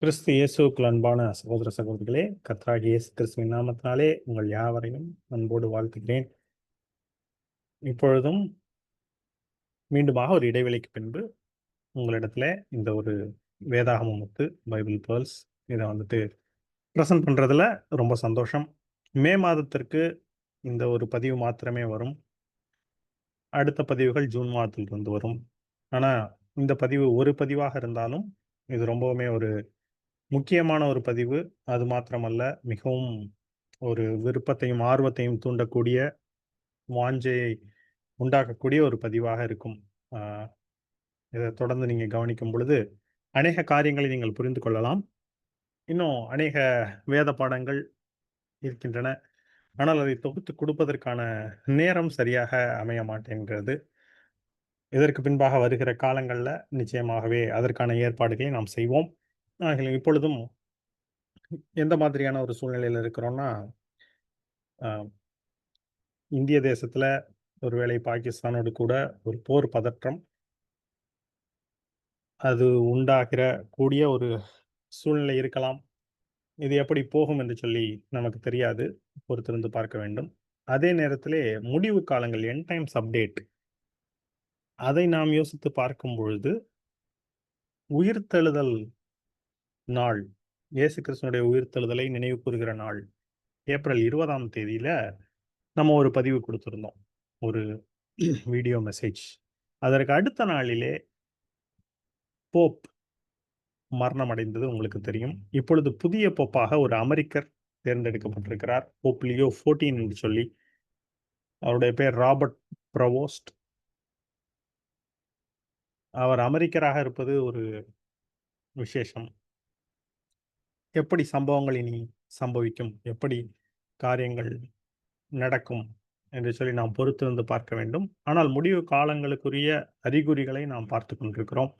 கிறிஸ்து இயேசுவுக்குள் அன்பான சகோதர சகோதரிகளே, கர்த்தராகிய இயேசு கிறிஸ்துவின் நாமத்தினாலே உங்கள் யாவரையும் அன்போடு வாழ்த்துகிறேன். இப்பொழுதும் மீண்டுமாக ஒரு இடைவெளிக்கு பின்பு உங்களிடத்துல இந்த ஒரு வேதாகமம் முத்து பைபிள் பேர்ல்ஸ் இதை ப்ரெசென்ட் பண்றதுல ரொம்ப சந்தோஷம். மே மாதத்திற்கு இந்த ஒரு பதிவு மாத்திரமே வரும். அடுத்த பதிவுகள் ஜூன் மாதத்திலிருந்து வரும். ஆனா இந்த பதிவு ஒரு பதிவாக இருந்தாலும் இது ரொம்பவுமே ஒரு முக்கியமான ஒரு பதிவு. அது மாத்திரமல்ல, மிகவும் ஒரு விருப்பத்தையும் ஆர்வத்தையும் தூண்டக்கூடிய, வாஞ்சையை உண்டாக்கக்கூடிய ஒரு பதிவாக இருக்கும். ஆ இத தொடர்ந்து நீங்க கவனிக்கும் பொழுது, அநேக காரியங்களை நீங்கள் புரிந்து கொள்ளலாம். இன்னும் அநேக வேத பாடங்கள் இருக்கின்றன. ஆனால் அதை தொகுத்து கொடுப்பதற்கான நேரம் சரியாக அமைய மாட்டேன்கிறது. இதற்கு பின்பாக வருகிற காலங்கள்ல நிச்சயமாகவே அதற்கான ஏற்பாடுகளை நாம் செய்வோம். ஆகிலும் இப்பொழுதும் எந்த மாதிரியான ஒரு சூழ்நிலையில இருக்கிறோம்னா, அ இந்திய தேசத்துல ஒருவேளை பாகிஸ்தானோடு கூட ஒரு போர் பதற்றம் அது உண்டாகிற கூடிய ஒரு சூழ்நிலை இருக்கலாம். இது எப்படி போகும் என்று சொல்லி நமக்கு தெரியாது. பொறுத்திருந்து பார்க்க வேண்டும். அதே நேரத்திலே முடிவு காலங்கள் எண்ட் டைம்ஸ் அப்டேட் அதை நாம் யோசித்து பார்க்கும் பொழுது, உயிர்த்தெழுதல் நாள், இயேசு கிறிஸ்துவினுடைய உயிர்த்தெழுதலை நினைவு கூறுகிற நாள், ஏப்ரல் 20ஆம் தேதியில நம்ம ஒரு பதிவு குடுத்திருந்தோம். ஒரு வீடியோ மெசேஜ். அதற்கு அடுத்த நாளிலே போப் மரணம் அடைந்தது உங்களுக்கு தெரியும். இப்பொழுது புதிய போப்பாக ஒரு அமெரிக்கர் தேர்ந்தெடுக்கப்பட்டிருக்கிறார். போப் லியோ 14 என்று சொல்லி. அவருடைய பெயர் ராபர்ட் பிரவோஸ்ட். அவர் அமெரிக்கராக இருப்பது ஒரு விசேஷம். எப்படி சம்பவங்கள் இனி சம்பவிக்கும்? எப்படி காரியங்கள் நடக்கும்? என்று சொல்லி நாம் பொறுத்திருந்து பார்க்க வேண்டும். ஆனால் முடிவு காலங்களுக்குரிய அறிகுறிகளை நாம் பார்த்துக் கொண்டிருக்கிறோம்.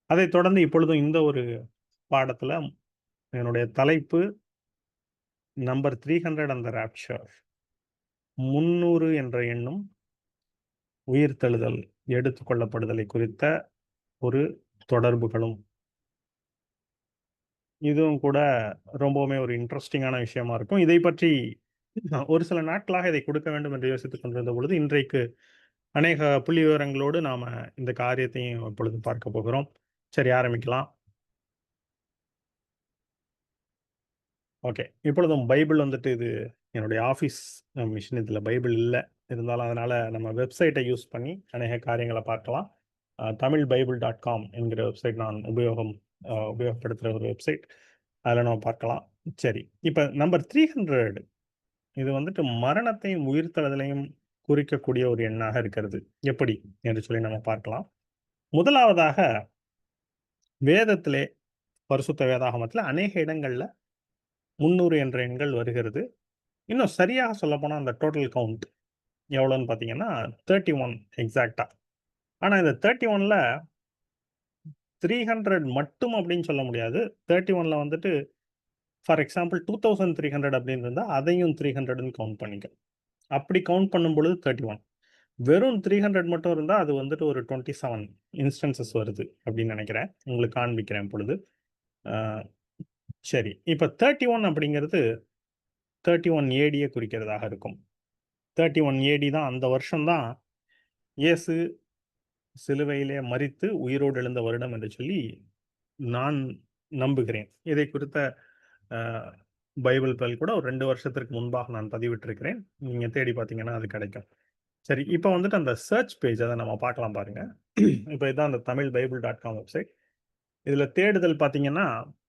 அதைத் தொடர்ந்து இப்பொழுதும் இந்த ஒரு பாடத்துல என்னுடைய தலைப்பு நம்பர் 300 அண்ட் த ராப்சர். 300 என்ற எண்ணும் உயிர்த்தெழுதல், எடுத்துக் கொள்ளப்படுதலை குறித்த ஒரு தொடர்புகளும். இதுவும் கூட ரொம்பவுமே ஒரு இன்ட்ரஸ்டிங்கான விஷயமா இருக்கும். இதை பற்றி ஒரு சில நாட்களாக இதை கொடுக்க வேண்டும் என்று யோசித்துக் கொண்டிருந்த பொழுது, இன்றைக்கு அநேக புள்ளிவிவரங்களோடு நாம இந்த காரியத்தையும் இப்பொழுது பார்க்க போகிறோம். சரி, ஆரம்பிக்கலாம். ஓகே. இப்பொழுதும் பைபிள் இது என்னுடைய ஆஃபீஸ் மிஷின். இதுல பைபிள் இல்ல. இருந்தாலும் அதனால நம்ம வெப்சைட்டை யூஸ் பண்ணி அநேக காரியங்கள பார்க்கலாம். tamilbible.com என்கிற வெப்சைட் நான் உபயோகப்படுத்துற ஒரு வெப்சைட். அதுல நம்ம பார்க்கலாம். சரி. இப்ப நம்பர் 300 இது மரணத்தையும், உயிர்த்தெழுதலையும் குறிக்கக்கூடிய ஒரு எண்ணாக இருக்கிறது. எப்படி என்று சொல்லி நம்ம பார்க்கலாம். முதலாவதாக வேதத்திலே, பரிசுத்த வேதாகமத்தில அநேக இடங்கள்ல 300 என்ற எண்கள் வருகிறது. இன்னும் சரியாக சொல்லப்போனா அந்த டோட்டல் கவுண்ட் எவ்வளோன்னு பார்த்தீங்கன்னா 31 எக்ஸாக்ட்டா. ஆனா இந்த 31ல 300 மட்டும் அப்படின்னு சொல்ல முடியாது. 31ல ஃபார் எக்ஸாம்பிள் 2300 அப்படின்னு இருந்தா, அதையும் 300ன்னு கவுண்ட் பண்ணிக்க. அப்படி கவுண்ட் பண்ணும்பொழுது 31. வெறும் 300 மட்டும் இருந்தா, அது ஒரு 27 இன்ஸ்டன்ஸஸ் வருது அப்படின்னு நெனைக்கிறேன். உங்களுக்கு காண்பிக்கிறேன் இப்பொழுது. அ சரி. இப்ப 31 அப்படிங்கிறது 31 ஏடிய குறிக்கிறதாக இருக்கும். 31 ஏடி தான் அந்த வருஷம் தான் இயேசு சிலுவையிலே மரித்து உயிரோடு எழுந்த வருடம் என்று சொல்லி நான் நம்புகிறேன். இதை குறித்த அ பைபிள் பல் கூட ஒரு 2 வருஷத்திற்கு முன்பாக நான் பதிவிட்டிருக்கிறேன். நீங்க தேடி பார்த்தீங்கன்னா அது கிடைக்கும். சரி, இப்ப அந்த சர்ச் பேஜ் அத நம்ம பார்க்கலாம் பாருங்க. இப்ப இதான் அந்த tamilbible.com வெப்சைட். இதுல தேடுதல் பார்த்தீங்கன்னா,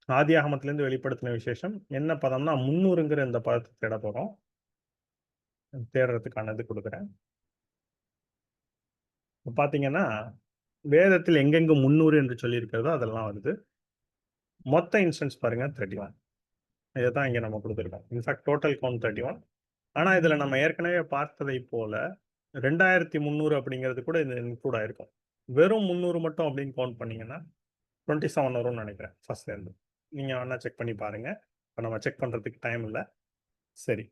ஆதியாகமத்திலிருந்து வெளிப்படுத்தின விசேஷம். என்ன பதம்னா 300ங்கிற இந்த பதத்த தேட போறோம். தேடுறதுக்கான இது குடுக்குறேன். இப்ப பார்த்தீங்கன்னா, வேதத்தில் எங்கெங்கு 300 என்று சொல்லியிருக்கிறதோ அதெல்லாம் வருது. மொத்த இன்ஸ்டன்ஸ் பாருங்க 31. இதத்தான் இங்க நம்ம குடுத்திருக்கோம். In fact total count 31. ஆனா இதுல நம்ம ஏற்கனவே பார்த்ததைப் போல 2300 அப்படிங்கிறது கூட இது இன்க்ளூட் ஆயிருக்கும். வெறும் 300 மட்டும் அப்படின்னு கவுண்ட் பண்ணீங்கன்னா 27 வரும்னு நெனைக்கிறேன் ஃபர்ஸ்ட்லேருந்து. நீங்க வேணா செக் பண்ணி பாருங்க. இப்ப நம்ம செக் பண்றதுக்கு டைம் இல்ல. சரி.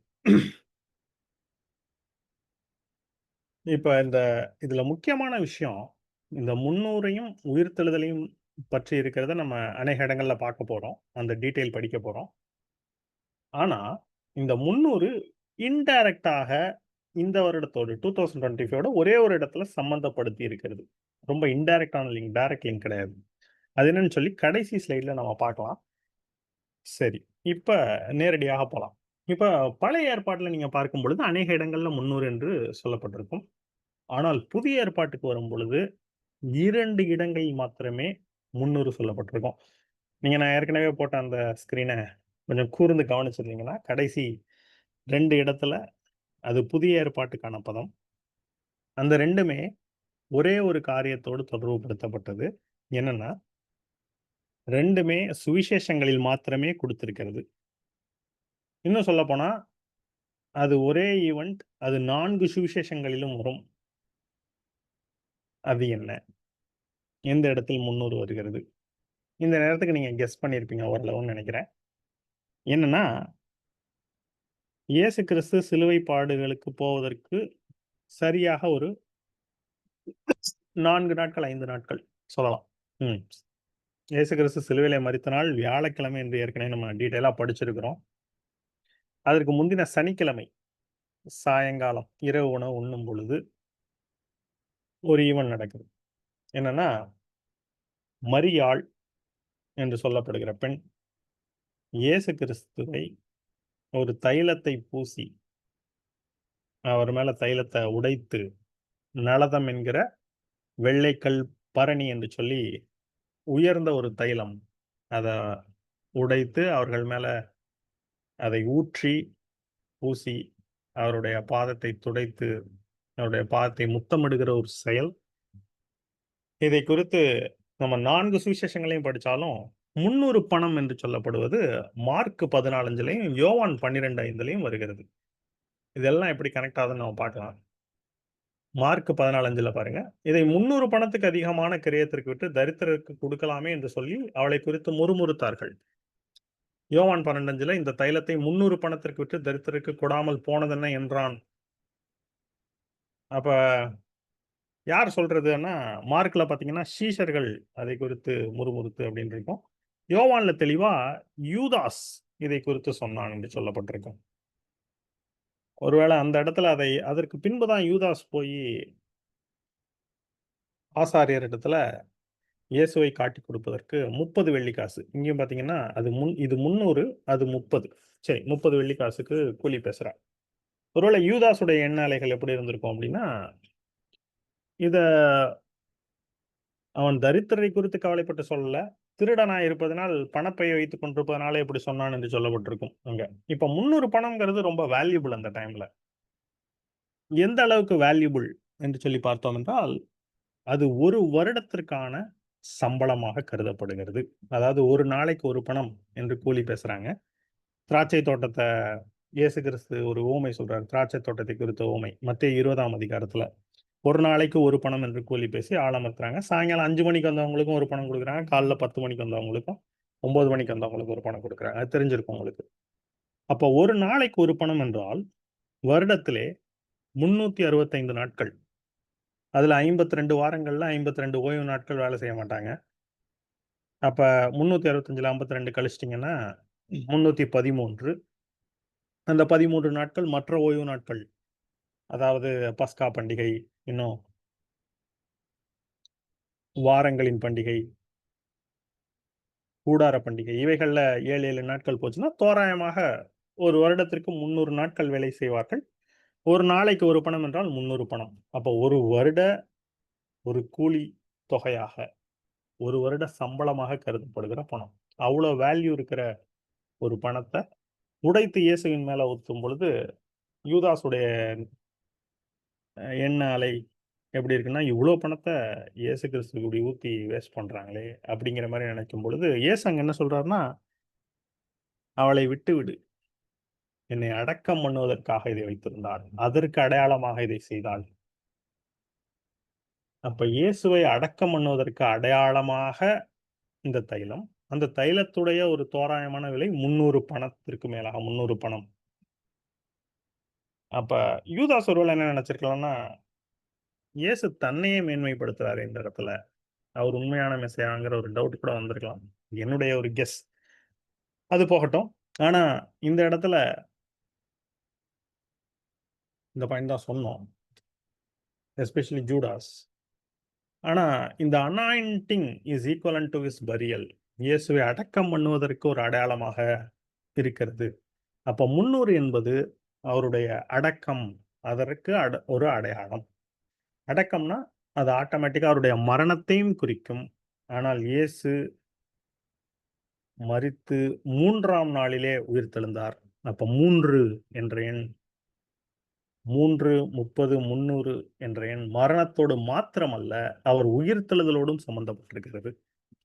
இப்ப இதுல முக்கியமான விஷயம், இந்த 300யும் உயிர்த்தெழுதலையும் பற்றி இருக்கிறத நம்ம அநேக இடங்கள்ல பார்க்க போறோம். அந்த டீட்டெயில் படிக்க போறோம். ஆனா, இந்த 300 இன்டைரக்ட்டாக இந்த வருடத்தோடு 2025ஓட ஒரே ஒரு இடத்துல சம்மந்தப்படுத்தி இருக்கிறது. ரொம்ப இன்டைரக்ட்டான லிங்க், டைரக்ட் லிங்க் கிடையாது. அது என்னன்னு சொல்லி கடைசி ஸ்லைட்ல நம்ம பார்க்கலாம். சரி. இப்ப நேரடியாக போலாம். இப்ப பழைய ஏற்பாட்டுல நீங்க பார்க்கும் பொழுது அநேக இடங்கள்ல 300 என்று சொல்லப்பட்டிருக்கும். ஆனால் புதிய ஏற்பாட்டுக்கு வரும்பொழுது 2 இடங்களில் மாத்திரமே 300 சொல்லப்பட்டிருக்கும். நான் ஏற்கனவே போட்ட அந்த ஸ்கிரீன கொஞ்சம் கூர்ந்து கவனிச்சிருந்தீங்கன்னா, கடைசி 2 இடத்துல அது புதிய ஏற்பாட்டுக்கான பதம். அந்த 2மே ஒரே ஒரு காரியத்தோடு தொடர்புபடுத்தப்பட்டது. என்னன்னா, 2மே சுவிசேஷங்களில் மாத்திரமே குடுத்திருக்கிறது. இன்னும் சொல்லப்போனா, அது ஒரே ஈவென்ட். அது 4 சுவிசேஷங்களிலும் வரும். அது என்ன? எந்த இடத்தில் 300 வருகிறது? இந்த நேரத்துக்கு நீங்க கெஸ் பண்ணியிருப்பீங்க ஓரளவுன்னு நெனைக்கிறேன். என்னன்னா, இயேசு கிறிஸ்து சிலுவை பாடுகளுக்கு போவதற்கு சரியாக ஒரு 4 நாட்கள், 5 நாட்கள் சொல்லலாம். ம். இயேசு கிறிஸ்து சிலுவையிலே மரித்த நாள் வியாழக்கிழமை என்று ஏற்கனவே நம்ம டீட்டெயிலா படிச்சிருக்கிறோம். அதற்கு முந்தின சனிக்கிழமை சாயங்காலம் இரவு உணவு உண்ணும் பொழுது ஒரு ஈவென்ட் நடக்குது. என்னன்னா, மரியாள் என்று சொல்லப்படுகிற பெண் இயேசு கிறிஸ்துவை ஒரு தைலத்தை பூசி, அவர் மேல தைலத்த உடைத்து, நளதம் என்கிற வெள்ளைக்கல் பரணி என்று சொல்லி உயர்ந்த ஒரு தைலம். அத உடைத்து அவர்கள் மேல அதை ஊற்றி, பூசி, அவருடைய பாதத்தை துடைத்து, அவருடைய பாதத்தை முத்தமிடுகிற ஒரு செயல். இதை குறித்து நம்ம 4 சுவிசேஷங்களையும் படிச்சாலும், 300 பணம் என்று சொல்லப்படுவது மார்க் 14லயும், யோவான் 12:5லயும் வருகிறது. இதெல்லாம் எப்படி கனெக்ட் ஆகுதுன்னு நம்ம பார்க்கலாம். மார்க் 14:5ல பாருங்க. இதை 300 பணத்துக்கு அதிகமான கிரயத்திற்கு விற்று தரித்திரருக்கு கொடுக்கலாமே என்று சொல்லி அவளை குறித்து முறுமுறுத்தார்கள். யோவான் 12:5ல இந்த தைலத்தை 300 பணத்திற்கு விற்று தரித்திரருக்கு கொடாமல் போனதென்ன என்றான். அப்ப யார் சொல்றதுன்னா, மார்க்ல பார்த்தீங்கன்னா, சீஷர்கள் அதை குறித்து முறுமுறுத்து அப்படின்னு இருக்கும். யோவான்ல தெளிவா யூதாஸ் இதை குறித்து சொன்னான் என்று சொல்லப்பட்டிருக்கும். ஒருவேளை அந்த இடத்துல அதற்கு பின்பு தான் யூதாஸ் போயி ஆசாரியரிடத்துல இயேசுவை காட்டிக் கொடுப்பதற்கு 30 வெள்ளி காசு. இங்கேயும் பார்த்தீங்கன்னா, இது 300 அது 30. சரி 30 வெள்ளி காசுக்கு கூலி பேசுறான். ஒருவேளை யூதாசுடைய எண்ண அலைகள் எப்படி இருந்திருக்கும் அப்படின்னா, இத அவன் தரித்திரரை குறித்து கவலைப்பட்டு சொல்லல. திருடனாய் இருப்பதனால் பணப்பையை வைத்துக் கொண்டிருப்பதனால இப்படி சொன்னான் என்று சொல்லப்பட்டிருக்கும் அங்க. இப்ப 300 பணம்ங்கிறது ரொம்ப வேல்யூபிள் அந்த டைம்ல. எந்த அளவுக்கு வேல்யூபிள் என்று சொல்லி பார்த்தோம் என்றால், அது 1 வருடத்திற்கான சம்பளமாக கருதப்படுகிறது. அதாவது 1 நாளைக்கு 1 பணம் என்று கூலி பேசுறாங்க. திராட்சை தோட்டத்த இயேசு கிறிஸ்து ஒரு உவமை சொல்றார். திராட்சை தோட்டத்தை குறித்த உவமை. மத்தேயு 20ஆம் அதிகாரத்துல. 1 நாளைக்கு 1 பணம் என்று கூலி பேசி ஆள் அமர்த்துறாங்க. சாயங்காலம் 5 மணிக்கு வந்தவங்களுக்கும் 1 பணம் குடுக்குறாங்க. காலைல 10 மணிக்கு வந்தவங்களுக்கும், 9 மணிக்கு வந்தவங்களுக்கும் 1 பணம் குடுக்குறாங்க. அது தெரிஞ்சிருக்கும் உங்களுக்கு. அப்ப 1 நாளைக்கு 1 பணம் என்றால், வருடத்திலே 365 நாட்கள். அதுல 52 வாரங்கள்ல 52 ஓய்வு நாட்கள் வேலை செய்ய மாட்டாங்க. அப்ப 365ல 52 கழிச்சிட்டீங்கன்னா, 313. அந்த 13 நாட்கள் மற்ற ஓய்வு நாட்கள். அதாவது பஸ்கா பண்டிகை, இன்னும் வாரங்களின் பண்டிகை, கூடார பண்டிகை இவைகள்ல 7, 7 நாட்கள் போச்சுன்னா, தோராயமாக ஒரு வருடத்திற்கு 300 நாட்கள் வேலை செய்வார்கள். ஒரு நாளைக்கு 1 பணம் என்றால் 300 பணம். அப்போ 1 வருட ஒரு கூலி தொகையாக, 1 வருட சம்பளமாக கருதப்படுகிற பணம். அவ்வளோ வேல்யூ இருக்கிற ஒரு பணத்த உடைத்து இயேசுவின் மேல ஊத்தும் பொழுது, யூதாசுடைய எண்ண அலை எப்படி இருக்குன்னா, இவ்ளோ பணத்த இயேசு கிறிஸ்துவுக்கு இப்படி ஊத்தி வேஸ்ட் பண்றாங்களே! அப்படிங்கிற மாரி நினைக்கும் பொழுது, இயேசு அங்க என்ன சொல்றாருன்னா, "அவளை விட்டுவிடு. என்னை அடக்கம் பண்ணுவதற்காக இதை வைத்திருந்தாள். அதற்கு அடையாளமாக இதை செய்தாள்." அப்ப இயேசுவை அடக்கம் பண்ணுவதற்கு அடையாளமாக இந்த தைலம். அந்த தைலத்துடைய ஒரு தோராயமான விலை 300 பணத்திற்கு மேலாக 300 பணம். அப்ப யூதாஸ் ஒருவேள என்ன நினைச்சிருக்கலாம்னா, இயேசு தன்னையே மேன்மைப்படுத்துறாரு இந்த இடத்துல. அவர் உண்மையான மெசையாங்கிற ஒரு டவுட் கூட வந்திருக்கலாம். என்னுடைய ஒரு கெஸ். அது போகட்டும். ஆனா, இந்த இடத்துல இந்த பாயிண்ட் தான் சொன்னோம். Especially Judas. ஆனா, இந்த anointing is equivalent to his burial. இயேசுவை அடக்கம் பண்ணுவதற்கு ஒரு அடையாளமாக இருக்கிறது. அப்ப 300 என்பது அவருடைய அடக்கம். அதற்கு ஒரு அடையாளம். அடக்கம்னா, அது ஆட்டோமேட்டிக்கா அவருடைய மரணத்தையும் குறிக்கும். ஆனால் இயேசு மரித்து 3ஆம் நாளிலே உயிர்த்தெழுந்தார். அப்ப 3 என்ற எண் 3, 30, 300 என்ற எண் மரணத்தோடு மாத்திரமல்ல, அவர் உயிர்த்தெழுதலோடும் சம்பந்தப்பட்டிருக்கிறது.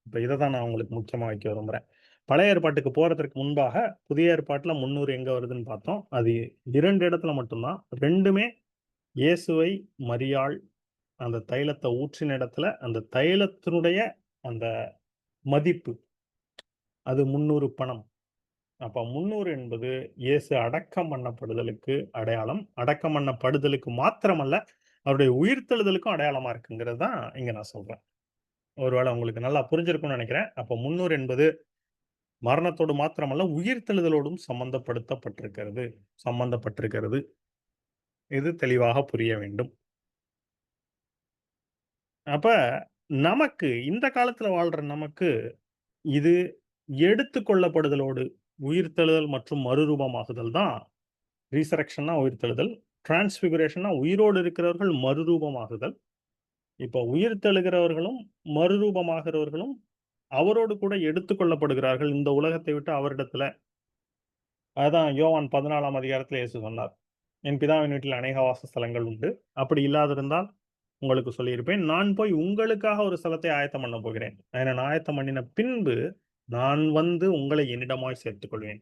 இப்ப இத தான் நான் உங்களுக்கு முக்கியமா வைக்க விரும்புறேன். பழைய ஏற்பாட்டுக்கு போறதற்கு முன்பாக, புதிய ஏற்பாட்டுல 300 எங்க வருதுன்னு பார்த்தோம். அது 2 இடத்துல மட்டும் தான். 2மே இயேசுவை மரியாள் அந்த தைலத்த ஊற்றின இடத்துல, அந்த தைலத்தினுடைய அந்த மதிப்பு, அது 300 பணம். அப்ப 300 என்பது இயேசு அடக்கம் பண்ணப்படுதலுக்கு அடையாளம். அடக்கம் பண்ணப்படுதலுக்கு மாத்திரமல்ல, அவருடைய உயிர்த்தெழுதலுக்கும் அடையாளமா இருக்குங்கிறது தான் இங்க நான் சொல்றேன். ஒருவேளை உங்களுக்கு நல்லா புரிஞ்சிருக்கும்னு நெனைக்கிறேன். அப்ப 300 என்பது மரணத்தோடு மாத்திரமல்ல, உயிர்த்தெழுதலோடும் சம்பந்தப்பட்டிருக்கிறது. இது தெளிவாக புரிய வேண்டும். அப்ப நமக்கு இந்த காலத்துல வாழ்ற நமக்கு, இது எடுத்துக்கொள்ளப்படுதலோடு உயிர்த்தெழுதல் மற்றும் மறுரூபமாகுதல் தான் ரிசரக்ஷன்னா உயிர்த்தெழுதல். டிரான்ஸ்பிகுரேஷன்னா உயிரோடு இருக்கிறவர்கள் மறுரூபமாகுதல். இப்ப உயிர்த்தெழுகிறவர்களும், மறுரூபமாகிறவர்களும் அவரோடு கூட எடுத்துக்கொள்ளப்படுகிறார்கள். இந்த உலகத்தை விட்டு அவரிடத்துல. அதான் யோவான் 14ஆம் அதிகாரத்தில இயேசு சொன்னார். என் பிதாவின் வீட்டில் அநேக வாசஸ்தலங்கள் உண்டு. அப்படி இல்லாதிருந்தால் உங்களுக்கு சொல்லியிருப்பேன். நான் போய் உங்களுக்காக ஒரு ஸ்தலத்தை ஆயத்தம் பண்ண போகிறேன். அதை நான் ஆயத்தம் பண்ணின பின்பு, நான் வந்து உங்களை என்னிடமாய் சேர்த்துக் கொள்வேன்.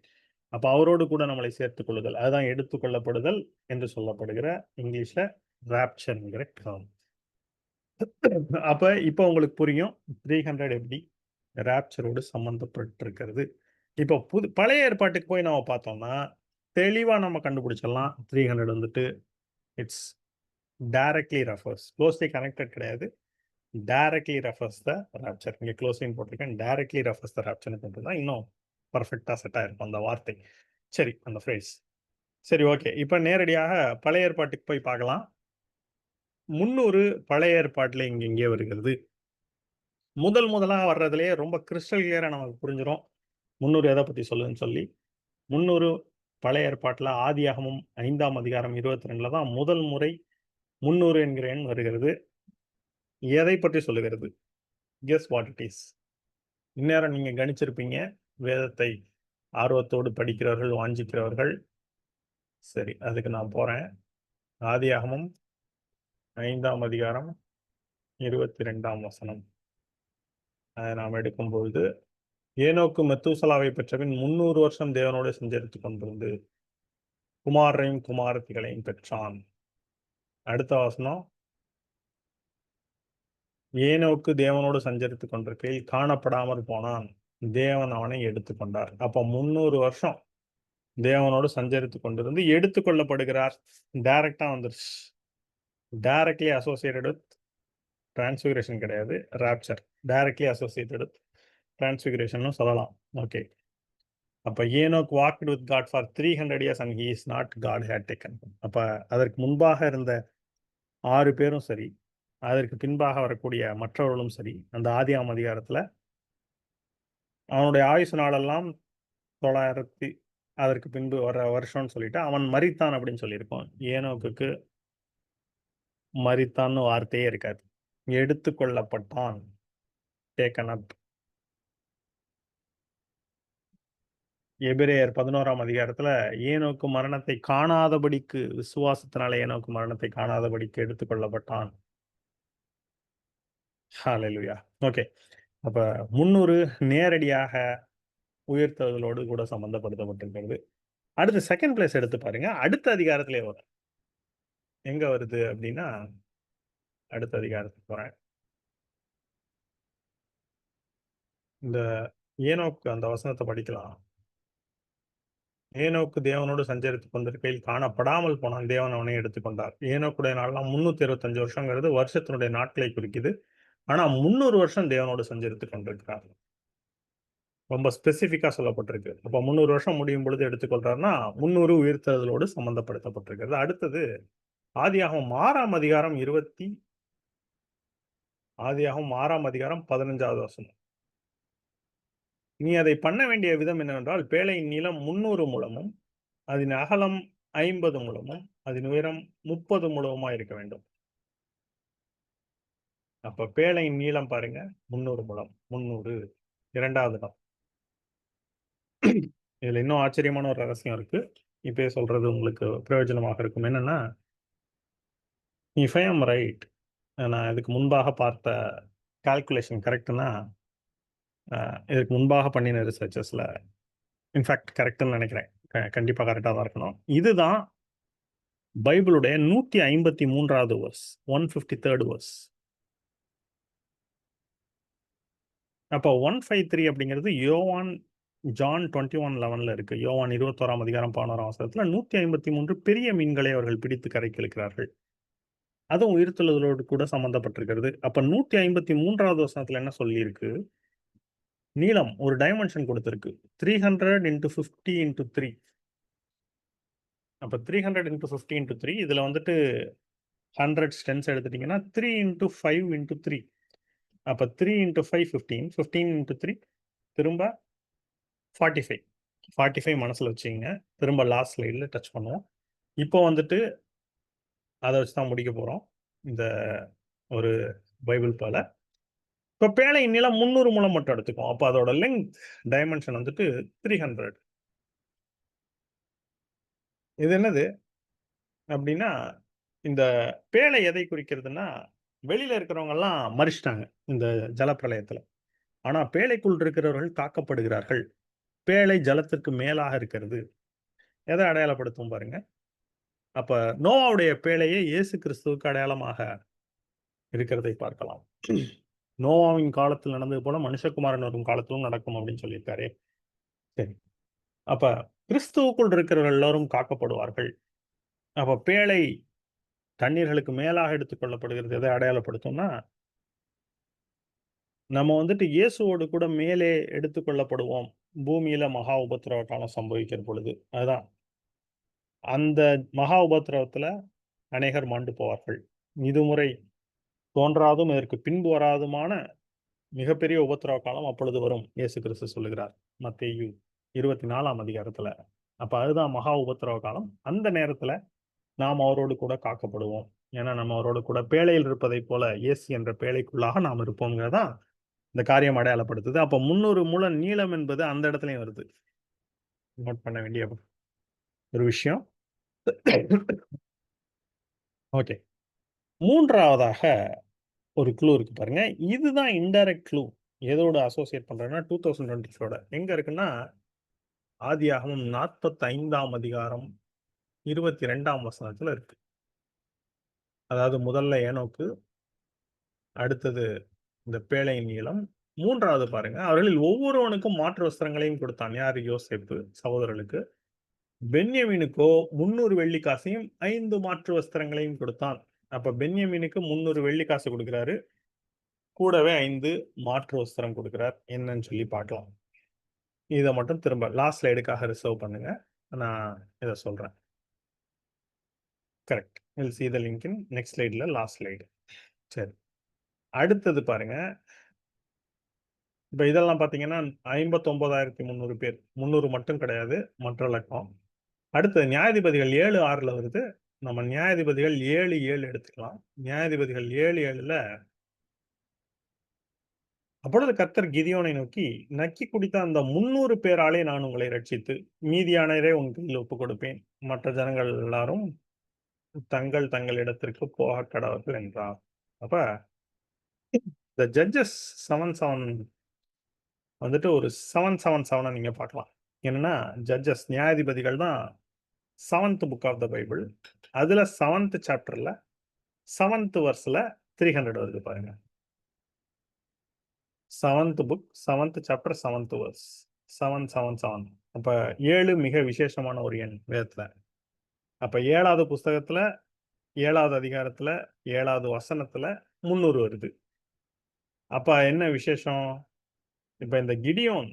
அப்ப அவரோடு கூட நம்மளை சேர்த்துக் கொள்ளுதல். அதுதான் எடுத்துக்கொள்ளப்படுதல் என்று சொல்லப்படுகிற இங்கிலீஷ்ல ராப்சர் என்கிற டெர்ம். அப்ப இப்ப உங்களுக்கு புரியும். 300 எப்படி ராப்சரோடு சம்பந்தப்பட்டிருக்கிறது. இப்போ பழைய ஏற்பாட்டுக்கு போய் நாம பார்த்தோம்னா, தெளிவா நம்ம கண்டுபிடிச்சிடலாம். 300 வந்துட்டு இட்ஸ் டைரக்ட்லி ரெஃபர்ஸ். குளோஸ்லி கனெக்டட் கிடையாது. டைரக்ட்லி ரெஃபர்ஸ் த ராப்சர். இங்க குளோஸ்லின்னு போட்டிருக்கேன். டைரக்ட்லி ரெஃபர்ஸ் த ராப்சர்ன்னு போட்டிருந்தா இன்னும் பெர்ஃபெக்ட்டா செட் ஆயிருக்கும் அந்த வார்த்தை. சரி, அந்த ஃப்ரேஸ். சரி, ஓகே. இப்ப நேரடியாக பழைய ஏற்பாட்டுக்கு போய் பார்க்கலாம். 300 பழைய ஏற்பாட்டுல எங்கெங்கே வருகிறது? முதலா வர்றதிலேயே ரொம்ப கிறிஸ்டல் கிளியரா நமக்கு புரிஞ்சிரும். 300 எத பத்தி சொல்லுதுன்னு சொல்லி. 300 பழைய ஏற்பாட்டுல ஆதியாகமம் 5ஆம் அதிகாரம் 22ல தான் முதல் முறை 300 என்கிற எண் வருகிறது. எதை பற்றி சொல்லுகிறது? Guess what it is? இந்நேரம் நீங்க கணிச்சிருப்பீங்க. வேதத்தை ஆர்வத்தோடு படிக்கிறவர்கள், வாஞ்சிக்கிறவர்கள். சரி, அதுக்கு நான் போறேன். ஆதியாகமம் 5ஆம் அதிகாரம் 22ஆம் வசனம். அதை நாம் எடுக்கும்பொழுது, ஏனோக்கு மெத்தூசலாவை பெற்றபின் 300 வருஷம் தேவனோடு சஞ்சரித்துக் கொண்டிருந்து குமாரரையும் குமாரத்திகளையும் பெற்றான். அடுத்த வசனம், ஏனோக்கு தேவனோடு சஞ்சரித்துக் கொண்டிருக்கையில் காணப்படாமல் போனான். தேவன் அவனை எடுத்துக்கொண்டார். அப்ப 300 வருஷம் தேவனோடு சஞ்சரித்துக் கொண்டிருந்து எடுத்துக்கொள்ளப்படுகிறார். டைரக்டா வந்துருச்சு. டைரக்ட்லி அசோசியேட்டட் வித் டிரான்ஸ்பிகரேஷன் கிடையாது. Rapture directly associated with transfiguration சொல்லலாம். ஓகே. அப்ப Enoch walked with God for 300 years and he is not God had taken. அப்ப அதற்கு முன்பாக இருந்த 6 பேரும் சரி, அதற்கு பின்பாக வரக்கூடிய மற்றவர்களும் சரி, அந்த ஆதியாம் அதிகாரத்துல அவனுடைய ஆயுசு நாளெல்லாம் 900 அதற்கு பின்பு வர வருஷம்னு சொல்லிட்டு அவன் மரித்தான் அப்படின்னு சொல்லியிருக்கோம். ஏனோக்குக்கு மரித்தான்னு வார்த்தையே இருக்காது. எடுத்துக்கொள்ளப்பட்டான். Taken up. எபிரேயர் 11ஆம் அதிகாரத்துல ஏனோக்கு மரணத்தை காணாதபடிக்கு, விசுவாசத்தினால ஏனோக்கு மரணத்தை காணாதபடிக்கு எடுத்துக்கொள்ளப்பட்டான். ஹalleluya. ஓகே. அப்ப 300 நேரடியாக உயிர்த்தெழுதலோடு கூட சம்பந்தப்படுத்தப்பட்டிருக்கிறது. அடுத்து செகண்ட் பிளேஸ் எடுத்து பாருங்க. அடுத்த அதிகாரத்திலே வரும். எங்க வருது அப்படின்னா, அடுத்த அதிகாரத்துக்கு போறேன். இந்த ஏனோக்கு அந்த வசனத்தை படிக்கலாம். ஏனோக்கு தேவனோடு சஞ்சரித்துக் கொண்டிருக்கையில் காணப்படாமல் போனான். தேவன் அவனை எடுத்துக்கொண்டார். ஏனோக்குடைய நாள்லாம் 325 வருஷங்கிறது வருஷத்தினுடைய நாட்களை குறிக்குது. ஆனா 300 வருஷம் தேவனோடு சஞ்சரித்துக் கொண்டிருக்கிறார். ரொம்ப ஸ்பெசிஃபிக்கா சொல்லப்பட்டிருக்கு. அப்ப 300 வருஷம் முடியும் பொழுது எடுத்துக்கொள்றாருன்னா, 300 உயிர்த்தெழுதலோடு சம்பந்தப்படுத்தப்பட்டிருக்கிறது. அடுத்தது ஆதியாகமம் 6ஆம் அதிகாரம் 15வது வசனம். நீ அதை பண்ண வேண்டிய விதம் என்னவென்றால், பேழையின் நீளம் 300 முழமும், அதன் அகலம் 50 முழமும், அதன் உயரம் 30 முழமுமா இருக்க வேண்டும். அப்ப பேழையின் நீளம் பாருங்க 300 முழம். 300 2வது இடம். இதுல இன்னும் ஆச்சரியமான ஒரு ரகசியம் இருக்கு. இப்பயே சொல்றது உங்களுக்கு பிரயோஜனமாக இருக்கும். என்னன்னா, இஃப் ஐ அம் ரைட், நான் இதுக்கு முன்பாக பார்த்த கால்குலேஷன் கரெக்ட்னா, இதுக்கு முன்பாக பண்ணின ரிசர்ச்சஸ்ல இன்ஃபாக்ட் கரெக்ட்ன்னு நினைக்கிறேன். கண்டிப்பா கரெக்ட்டா தான் இருக்கணும். இதுதான் பைபிளுடைய 153வது வெர்ஸ். 153rd verse. அப்ப 153 அப்படிங்கிறது ஜான் 21:11ல இருக்கு. யோவான் 21ஆம் அதிகாரம் 11ஆம் வசனத்துல 153 பெரிய மீன்களை அவர்கள் பிடித்து கரைக்கு இழுக்கிறார்கள். அதுவும் உயிர்த்தெழுதலோடு கூட சம்பந்தப்பட்டிருக்கிறது. அப்ப 153வது வசனத்துல என்ன சொல்லியிருக்கு? நீளம் ஒரு டைமென்ஷன் கொடுத்திருக்கு. 300 × 50 × 3. அப்ப 300 × 50 × 3 இதுல வந்துட்டு 100 டென்ஸ் எடுத்துட்டீங்கன்னா 3 × 5 × 3. அப்ப 3 × 5 15, 15 × 3 திரும்ப 45. 45 மனசுல வச்சுக்கங்க. திரும்ப லாஸ்ட் ஸ்லைட்ல டச் பண்ணுவோம். இப்போ வந்துட்டு அத வச்சு தான் முடிக்க போறோம். இந்த ஒரு பைபிள் போல. இப்ப பேழையின் நீளம் 300 முழம் மட்டும் எடுத்துக்குவோம். அப்ப அதோட லெங்த் டைமென்ஷன் வந்துட்டு 300. இது என்னது அப்படின்னா, இந்த பேழை எதை குறிக்கிறதுன்னா, வெளியில இருக்கிறவங்கலாம் மரிச்சுட்டாங்க இந்த ஜலப்பிரளயத்துல. ஆனா பேழைக்குள் இருக்கிறவர்கள் காக்கப்படுகிறார்கள். பேழை ஜலத்திற்கு மேலாக இருக்கிறது. எதை அடையாளப்படுத்தும் பாருங்க. அப்ப நோவாவுடைய பேழையே இயேசு கிறிஸ்துவுக்கு அடையாளமாக இருக்கிறதை பார்க்கலாம். நோவாவின் காலத்தில் நடந்தது போல மனுஷகுமாரன் வரும் காலத்திலும் நடக்கும் அப்படின்னு சொல்லியிருக்காரே. சரி. அப்ப கிறிஸ்துவுக்குள் இருக்கிறவர்கள் எல்லாரும் காக்கப்படுவார்கள். அப்ப பேழை தண்ணீர்களுக்கு மேலாக எடுத்துக் கொள்ளப்படுகிறது. எதை அடையாளப்படுத்தும்னா, நம்ம வந்துட்டு இயேசுவோடு கூட மேலே எடுத்துக் கொள்ளப்படுவோம். பூமியில மகா உபத்திரவ காலம் சம்பவிக்கிற பொழுது. அதுதான். அந்த மகா உபத்திரவத்துல அநேகர் மாண்டு போவார்கள். இதுமுறை தோன்றாதும் இதற்கு பின்பு வராதுமான மிகப்பெரிய உபத்திரவ காலம் அப்பொழுது வரும். இயேசு கிறிஸ்து சொல்லுகிறார். மத்தேயு 24ஆம் அதிகாரத்துல. அப்ப அதுதான் மகா உபத்திரவ காலம். அந்த நேரத்துல நாம் அவரோடு கூட காக்கப்படுவோம். ஏன்னா நம்ம அவரோடு கூட பேழையில் இருப்பதைப் போல இயேசு என்ற பேழைக்குள்ளாக நாம் இருப்போம்ங்கிறதான் இந்த காரியம் அடையாளப்படுத்துது. அப்ப 300 முழ நீளம் என்பது அந்த இடத்துலயும் வருது. நோட் பண்ண வேண்டிய ஒரு விஷயம். ஓகே. 3வதாக ஒரு க்ளூ இருக்கு பாருங்க. இதுதான் இன்டைரக்ட் க்ளூ. எதோட அசோசியேட் பண்றேன்னா 2024 எங்க இருக்குன்னா, ஆதியாகமம் 45ஆம் அதிகாரம் 22ஆம் வசனத்துல இருக்கு. அதாவது முதல்ல ஏனோக்கு, அடுத்தது இந்த பேழையின் நீளம். 3வது பாருங்க. அவர்களில் ஒவ்வொருவனுக்கும் மாற்று வஸ்திரங்களையும் கொடுத்தான். யாரு? யோசேப்பு சகோதரர்களுக்கு. பென்யமீனுக்கோ 300 வெள்ளி காசையும் 5 மாற்று வஸ்திரங்களையும் கொடுத்தான். அப்ப பென்யமீனுக்கு 300 வெள்ளி காசு கொடுக்கிறாரு. கூடவே 5 மாற்று வஸ்திரம் கொடுக்கிறார். என்னன்னு சொல்லி பார்க்கலாம். இத மட்டும் திரும்ப லாஸ்ட் ஸ்லைடுக்காக ரிசர்வ் பண்ணுங்க. நான் இத சொல்றேன். Correct. Will see the link in next ஸ்லைட்ல லாஸ்ட் ஸ்லைடு. சரி. அடுத்தது பாருங்க. இப்ப இதெல்லாம் பார்த்தீங்கன்னா 59,300 பேர். 300 மட்டும் கிடையாது. மற்ற இலக்கம். அடுத்தது நியாயாதிபதிகள் 7:6ல வருது. நம்ம நியாயாதிபதிகள் 7:7 எடுத்துக்கலாம். நியாயாதிபதிகள் 7:7ல அப்பொழுது கர்த்தர் கிதியோனை நோக்கி, நக்கி குடித்த அந்த 300 பேராலே நான் உங்களை ரட்சித்து, மீதியானவரை உன் கையில் ஒப்புக் கொடுப்பேன். மற்ற ஜனங்கள் எல்லாரும் தங்கள் தங்கள் இடத்திற்கு போகக் கடவர்கள் என்றார். அப்ப இந்த ஜட்ஜஸ் 7:7 வந்துட்டு ஒரு 7:7 நீங்க பார்க்கலாம். என்னன்னா ஜட்ஜஸ் நியாயாதிபதிகள் தான் 7th book of the Bible. அதுல 7th சாப்டர்ல 7th வெர்ஸ்ல 300 வருது பாருங்க. 7th book 7th chapter 7th verse 7:7. அப்ப 7 மிக விசேஷமான ஒரு எண் வேதத்துல. அப்ப 7வது புஸ்தகத்துல 7வது அதிகாரத்துல 7வது வசனத்துல 300 வருது. அப்ப என்ன விசேஷம்? இப்ப இந்த கிடியோன்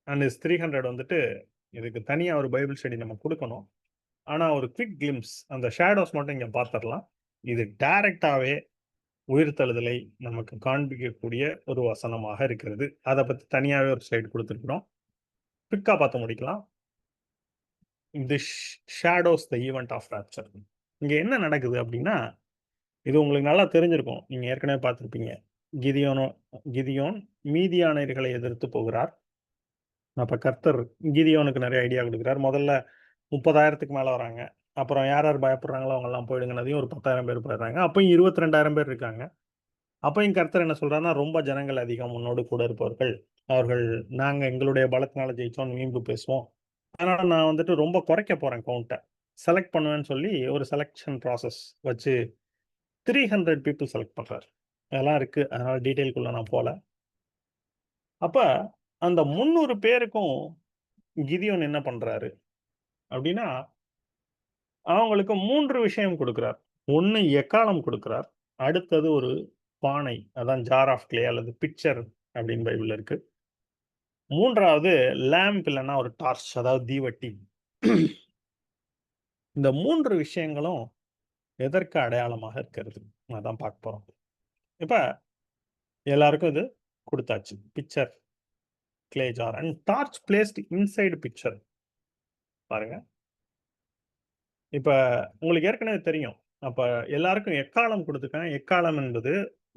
அண்ட் இஸ் 300 வந்துட்டு இதுக்கு தனியா ஒரு பைபிள் ஸ்டடி நம்ம குடுக்கணும். ஆனா ஒரு குயிக் கிளிம்ப்ஸ் அந்த ஷேடோஸ் மட்டும் இங்க பார்த்துரலாம். இது டைரக்ட்டாவே உயிர்த்தெழுதலை நமக்கு காண்பிக்கக்கூடிய ஒரு வசனமாக இருக்கிறது. அத பத்தி தனியாவே ஒரு ஸ்லைடு குடுத்திருக்கிறோம். குயிக்கா பார்த்து முடிக்கலாம். This shadows the event of rapture. இங்க என்ன நடக்குது அப்டின்னா, இது உங்களுக்கு நல்லா தெரிஞ்சிருக்கும். நீங்க ஏற்கனவே பார்த்திருப்பீங்க. கிதியோனோ கிதியோன் மீதியானியர்களை எதிர்த்து போகிறார். அப்ப கர்த்தர் கிதியோனுக்கு நெறைய ஐடியா குடுக்குறார். முதல்ல 30,000க்கு மேல வராங்க. அப்புறம் யார் யார் பயப்படுறாங்களோ அவங்கலாம் போயிடுங்கன்னதையும் ஒரு 10,000 பேர் போயிடுறாங்க. அப்பயும் 22,000 பேர் இருக்காங்க. அப்பயும் கர்த்தர் என்ன சொல்றாருன்னா, ரொம்ப ஜனங்கள் அதிகம் உன்னோடு கூட இருப்பவர்கள். அவர்கள் நாங்க எங்களுடைய பலத்தினால ஜெயிச்சோம்னு வீம்பு பேசுவோம். அதனால நான் வந்துட்டு ரொம்ப குறைக்க போறேன் கவுண்ட்ட. செலக்ட் பண்ணுவேன்னு சொல்லி ஒரு செலக்ஷன் ப்ராசஸ் வச்சு 300 பீப்பிள் செலக்ட் பண்றாரு. அதெல்லாம் இருக்கு. அதனால டீட்டெயில்க்குள்ள நான் போல. அப்ப அந்த 300 பேருக்கும் கிதியோன் என்ன பண்றாரு? அப்டின்னா, அவங்களுக்கு 3 விஷயம் குடுக்குறார். 1 எக்காளம் குடுக்குறார். அடுத்தது ஒரு பானை. அதான் ஜார் ஆஃப் கிளே அல்லது பிட்சர் அப்டின்னு பைபிள்ல இருக்கு. 3வது லேம்ப் இல்லன்னா ஒரு டார்ச் அதாவது தீவட்டி. இந்த 3 விஷயங்களும் எதற்கு அடையாளமாக இருக்கிறது? அதான் பார்க்க போறோம். இப்ப எல்லாருக்கும் இது குடுத்தாச்சு. Pitcher, clay jar and torch placed inside pitcher. பாருங்க. இப்ப உங்களுக்கு ஏற்கனவே தெரியும். அப்ப எல்லாருக்கும் எக்காளம் குடுத்துருக்காங்க. எக்காளம் என்பது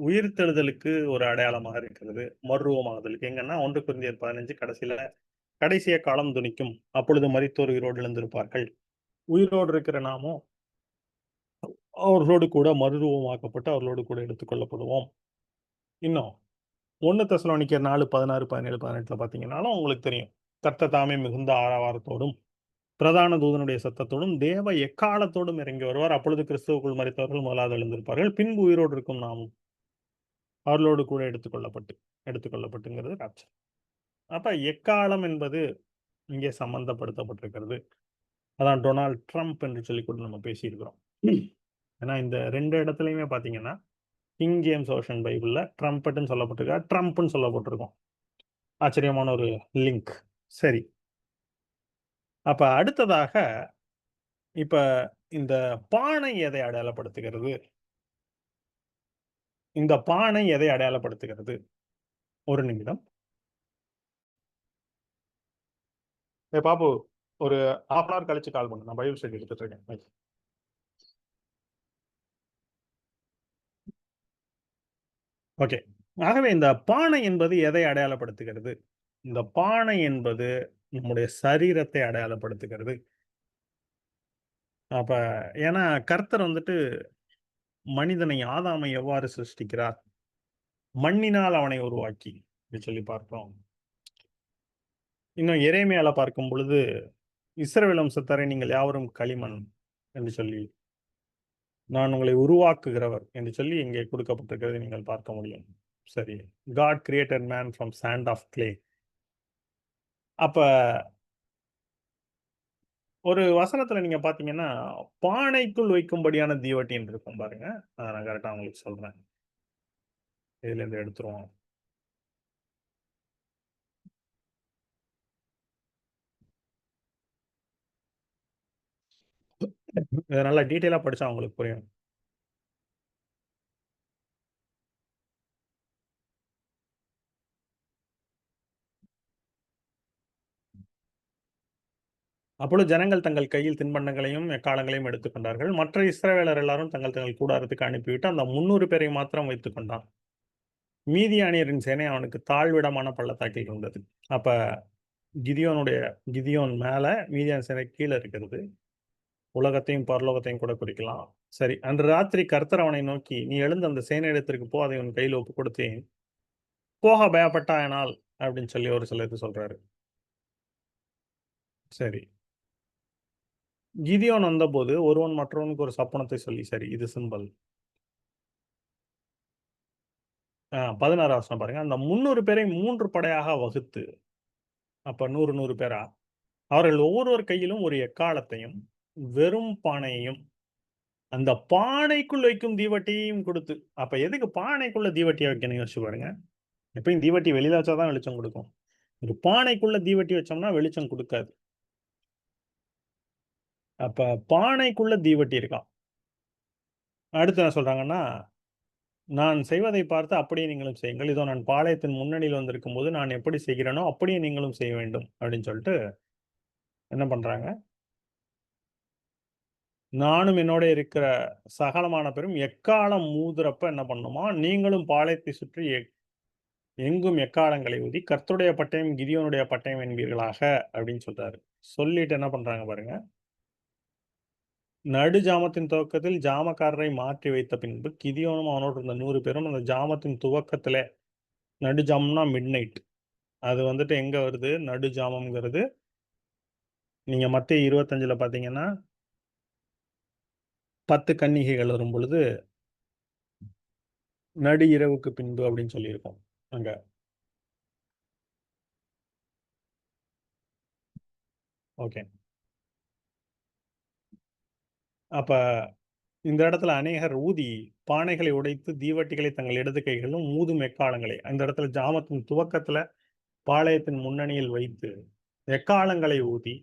உயிர்த்தெழுதலுக்கு ஒரு அடையாளமாக இருக்கிறது. மறுரூபமாகுதலுக்கு. எங்கன்னா 1 கொரிந்தியர் 15 கடைசி எக்காளம் தொனிக்கும். அப்பொழுது மரித்தோர் உயிரோடு எழுந்திருப்பார்கள். உயிரோடு இருக்கிற நாமும் அவர்களோடு கூட மறுரூபமாக்கப்பட்டு அவர்களோடு கூட எடுத்துக் கொள்ளப்படுவோம். இன்னும் 1 தெசலோனிக்கர் 4, 16, 17, 18ல பார்த்தீங்கன்னாலும் உங்களுக்கு தெரியும். கர்த்தர் தாமே மிகுந்த ஆரவாரத்தோடும், பிரதான தூதனுடைய சத்தத்தோடும், தேவ எக்காளத்தோடும் இறங்கி வருவார். அப்பொழுது கிறிஸ்துவுக்குள் மரித்தவர்கள் முதலாவது எழுந்திருப்பார்கள். பின்பு உயிரோடு இருக்கும் நாமும் அவர்களோடு கூட எடுத்துக்கொள்ளப்பட்டுங்கிறது ராப்சர். அப்ப எக்காளம் என்பது இங்கே சம்பந்தப்படுத்தப்பட்டிருக்கிறது. அதான் டொனால்ட் ட்ரம்ப் என்று சொல்லி கூட நம்ம பேசியிருக்கிறோம். ஏன்னா இந்த 2 இடத்துலயுமே பார்த்தீங்கன்னா, கிங் ஜேம்ஸ் வெர்ஷன் பைபிள்ல ட்ரம்பட்ன்னு சொல்லப்பட்டிருக்கா, ட்ரம்ப்ன்னு சொல்லப்பட்டிருக்கும். ஆச்சரியமான ஒரு லிங்க். சரி. அப்ப அடுத்ததாக, இப்ப இந்த பானை எதை அடையாளப்படுத்துகிறது? இந்த பானை எதை அடையாளப்படுத்துகிறது? 1 நிமிடம். ஏய் பாப்பு, ஒரு 1/2 அன் ஹவர் கழிச்சு கால் பண்ணு. நான் பைபிள் ஸ்டடி எடுத்துட்டு இருக்கேன். பை. ஓகே. ஆகவே இந்த பானை என்பது எதை அடையாளப்படுத்துகிறது? இந்த பானை என்பது நம்முடைய சரீரத்தை அடையாளப்படுத்துகிறது. அப்ப ஏன்னா கர்த்தர் வந்துட்டு மனிதனை ஆதாமை எவ்வாறு சிருஷ்டிக்கிறார்? மண்ணினால் அவனை உருவாக்கி அப்படி சொல்லி பார்க்கிறோம். இன்னும் எரேமியால பார்க்கும் பொழுது, இஸ்ரவேல் வம்சத்தாரே நீங்கள் யாவரும் களிமண் என்று சொல்லி, நான் உங்களை உருவாக்குகிறவர் என்று சொல்லி இங்கே கொடுக்கப்பட்டிருக்கிறதை நீங்கள் பார்க்க முடியும். சரி. God created man from sand of clay. அப்ப ஒரு வசனத்துல நீங்க பார்த்தீங்கன்னா, பானைக்குள் வைக்கும்படியான தீவட்டின்னு இருக்கும் பாருங்க. அத நான் கரெக்ட்டா உங்களுக்கு சொல்றேன். இதுலேருந்து எடுத்துருவோம். இத நல்லா டீட்டெயிலா படிச்சா உங்களுக்கு புரியும். அப்பொழுது ஜனங்கள் தங்கள் கையில் தின்பண்டங்களையும், எக்காளங்களையும் எடுத்துக் கொண்டார்கள். மற்ற இஸ்ரவேலர் எல்லாரும் தங்கள் தங்கள் கூடாரத்துக்கு அனுப்பிவிட்டு, அந்த 300 பேரை மாத்திரம் வைத்துக் கொண்டான். மீதியானியரின் சேனை அவனுக்கு தாழ்விடமான பள்ளத்தாக்கில் இருந்தது. அப்ப கிதியோன் மேல, மீதியான் சேனை கீழ இருக்கிறது. உலகத்தையும், பரலோகத்தையும் கூட குறிக்கலாம். சரி. அன்று ராத்திரி கர்த்தர் அவனை நோக்கி, "நீ எழுந்து அந்த சேனையிடத்திற்கு போ. அதை உன் கையில ஒப்புக் கொடுத்தேன். போக பயப்பட்டாயானால்" அப்படின்னு சொல்லி ஒரு சில இது சொல்றாரு. சரி. கிதியோன் வந்தபோது ஒருவன் மற்றவனுக்கு ஒரு சப்பனத்தை சொல்லி, சரி இது சிம்பல். 16 வசனம் பாருங்க. அந்த 300 பேரை 3 படையாக வகுத்து, அப்ப 100, 100 பேரா, அவர்கள் ஒவ்வொருவர் கையிலும் ஒரு எக்காளத்தையும், வெறும் பானையையும், அந்த பானைக்குள் வைக்கும் தீவட்டியையும் கொடுத்து, அப்ப எதுக்கு பானைக்குள்ள தீவட்டிய வைக்கணும் யோசிச்சு பாருங்க. எப்பயும் தீவட்டி வெளியில வச்சா தான் வெளிச்சம் குடுக்கும். ஒரு பானைக்குள்ள தீவட்டி வச்சோம்னா வெளிச்சம் குடுக்காது. அப்ப பானைக்குள்ள தீவட்டி இருக்காம். அடுத்து என்ன சொல்றாங்கன்னா, "நான் செய்வதை பார்த்து அப்படியே நீங்களும் செய்யுங்கள். இதோ நான் பாளையத்தின் முன்னணியில் வந்திருக்கும்போது, நான் எப்படி செய்கிறேனோ அப்படியே நீங்களும் செய்ய வேண்டும்." அப்படின்னு சொல்லிட்டு என்ன பண்றாங்க, நானும் என்னோட இருக்கிற சகலமான பேரும் எக்காளம் ஊதுறப்ப என்ன பண்ணணுமா, நீங்களும் பாளையத்தை சுற்றி எங்கும் எக்காளங்களை ஊதி, கர்த்தருடைய பட்டயம் கிதியோனுடைய பட்டயம் என்பீர்களாக அப்படின்னு சொல்றாரு. சொல்லிட்டு என்ன பண்றாங்க பாருங்க. நடு ஜாமத்தின் துவக்கத்தில் ஜாமக்காரரை மாற்றி வைத்த பின்பு, கிதியோனும் அவனோடு இருந்த 100 பேரும் அந்த ஜாமத்தின் துவக்கத்திலே, நடு ஜாமம்னா மிட்நைட். அது வந்துட்டு எங்க வருது? நடு ஜாமம்ங்கிறது நீங்க மத்தேயு 25ல பார்த்தீங்கன்னா, 10 கன்னிகைகள் வரும்பொழுது, நடு இரவுக்கு பின்பு அப்படின்னு சொல்லியிருக்கும் அங்க. ஓகே. அப்ப இந்த இடத்துல அநேகர் ஊதி, பானைகளை உடைத்து, தீவட்டிகளை தங்கள் இடது கைகளிலும், ஊதும் எக்காளங்களை அந்த இடத்துல ஜாமத்தின் துவக்கத்துல பாளையத்தின் முன்னணியில் வைத்து, எக்காளங்களை ஊதி,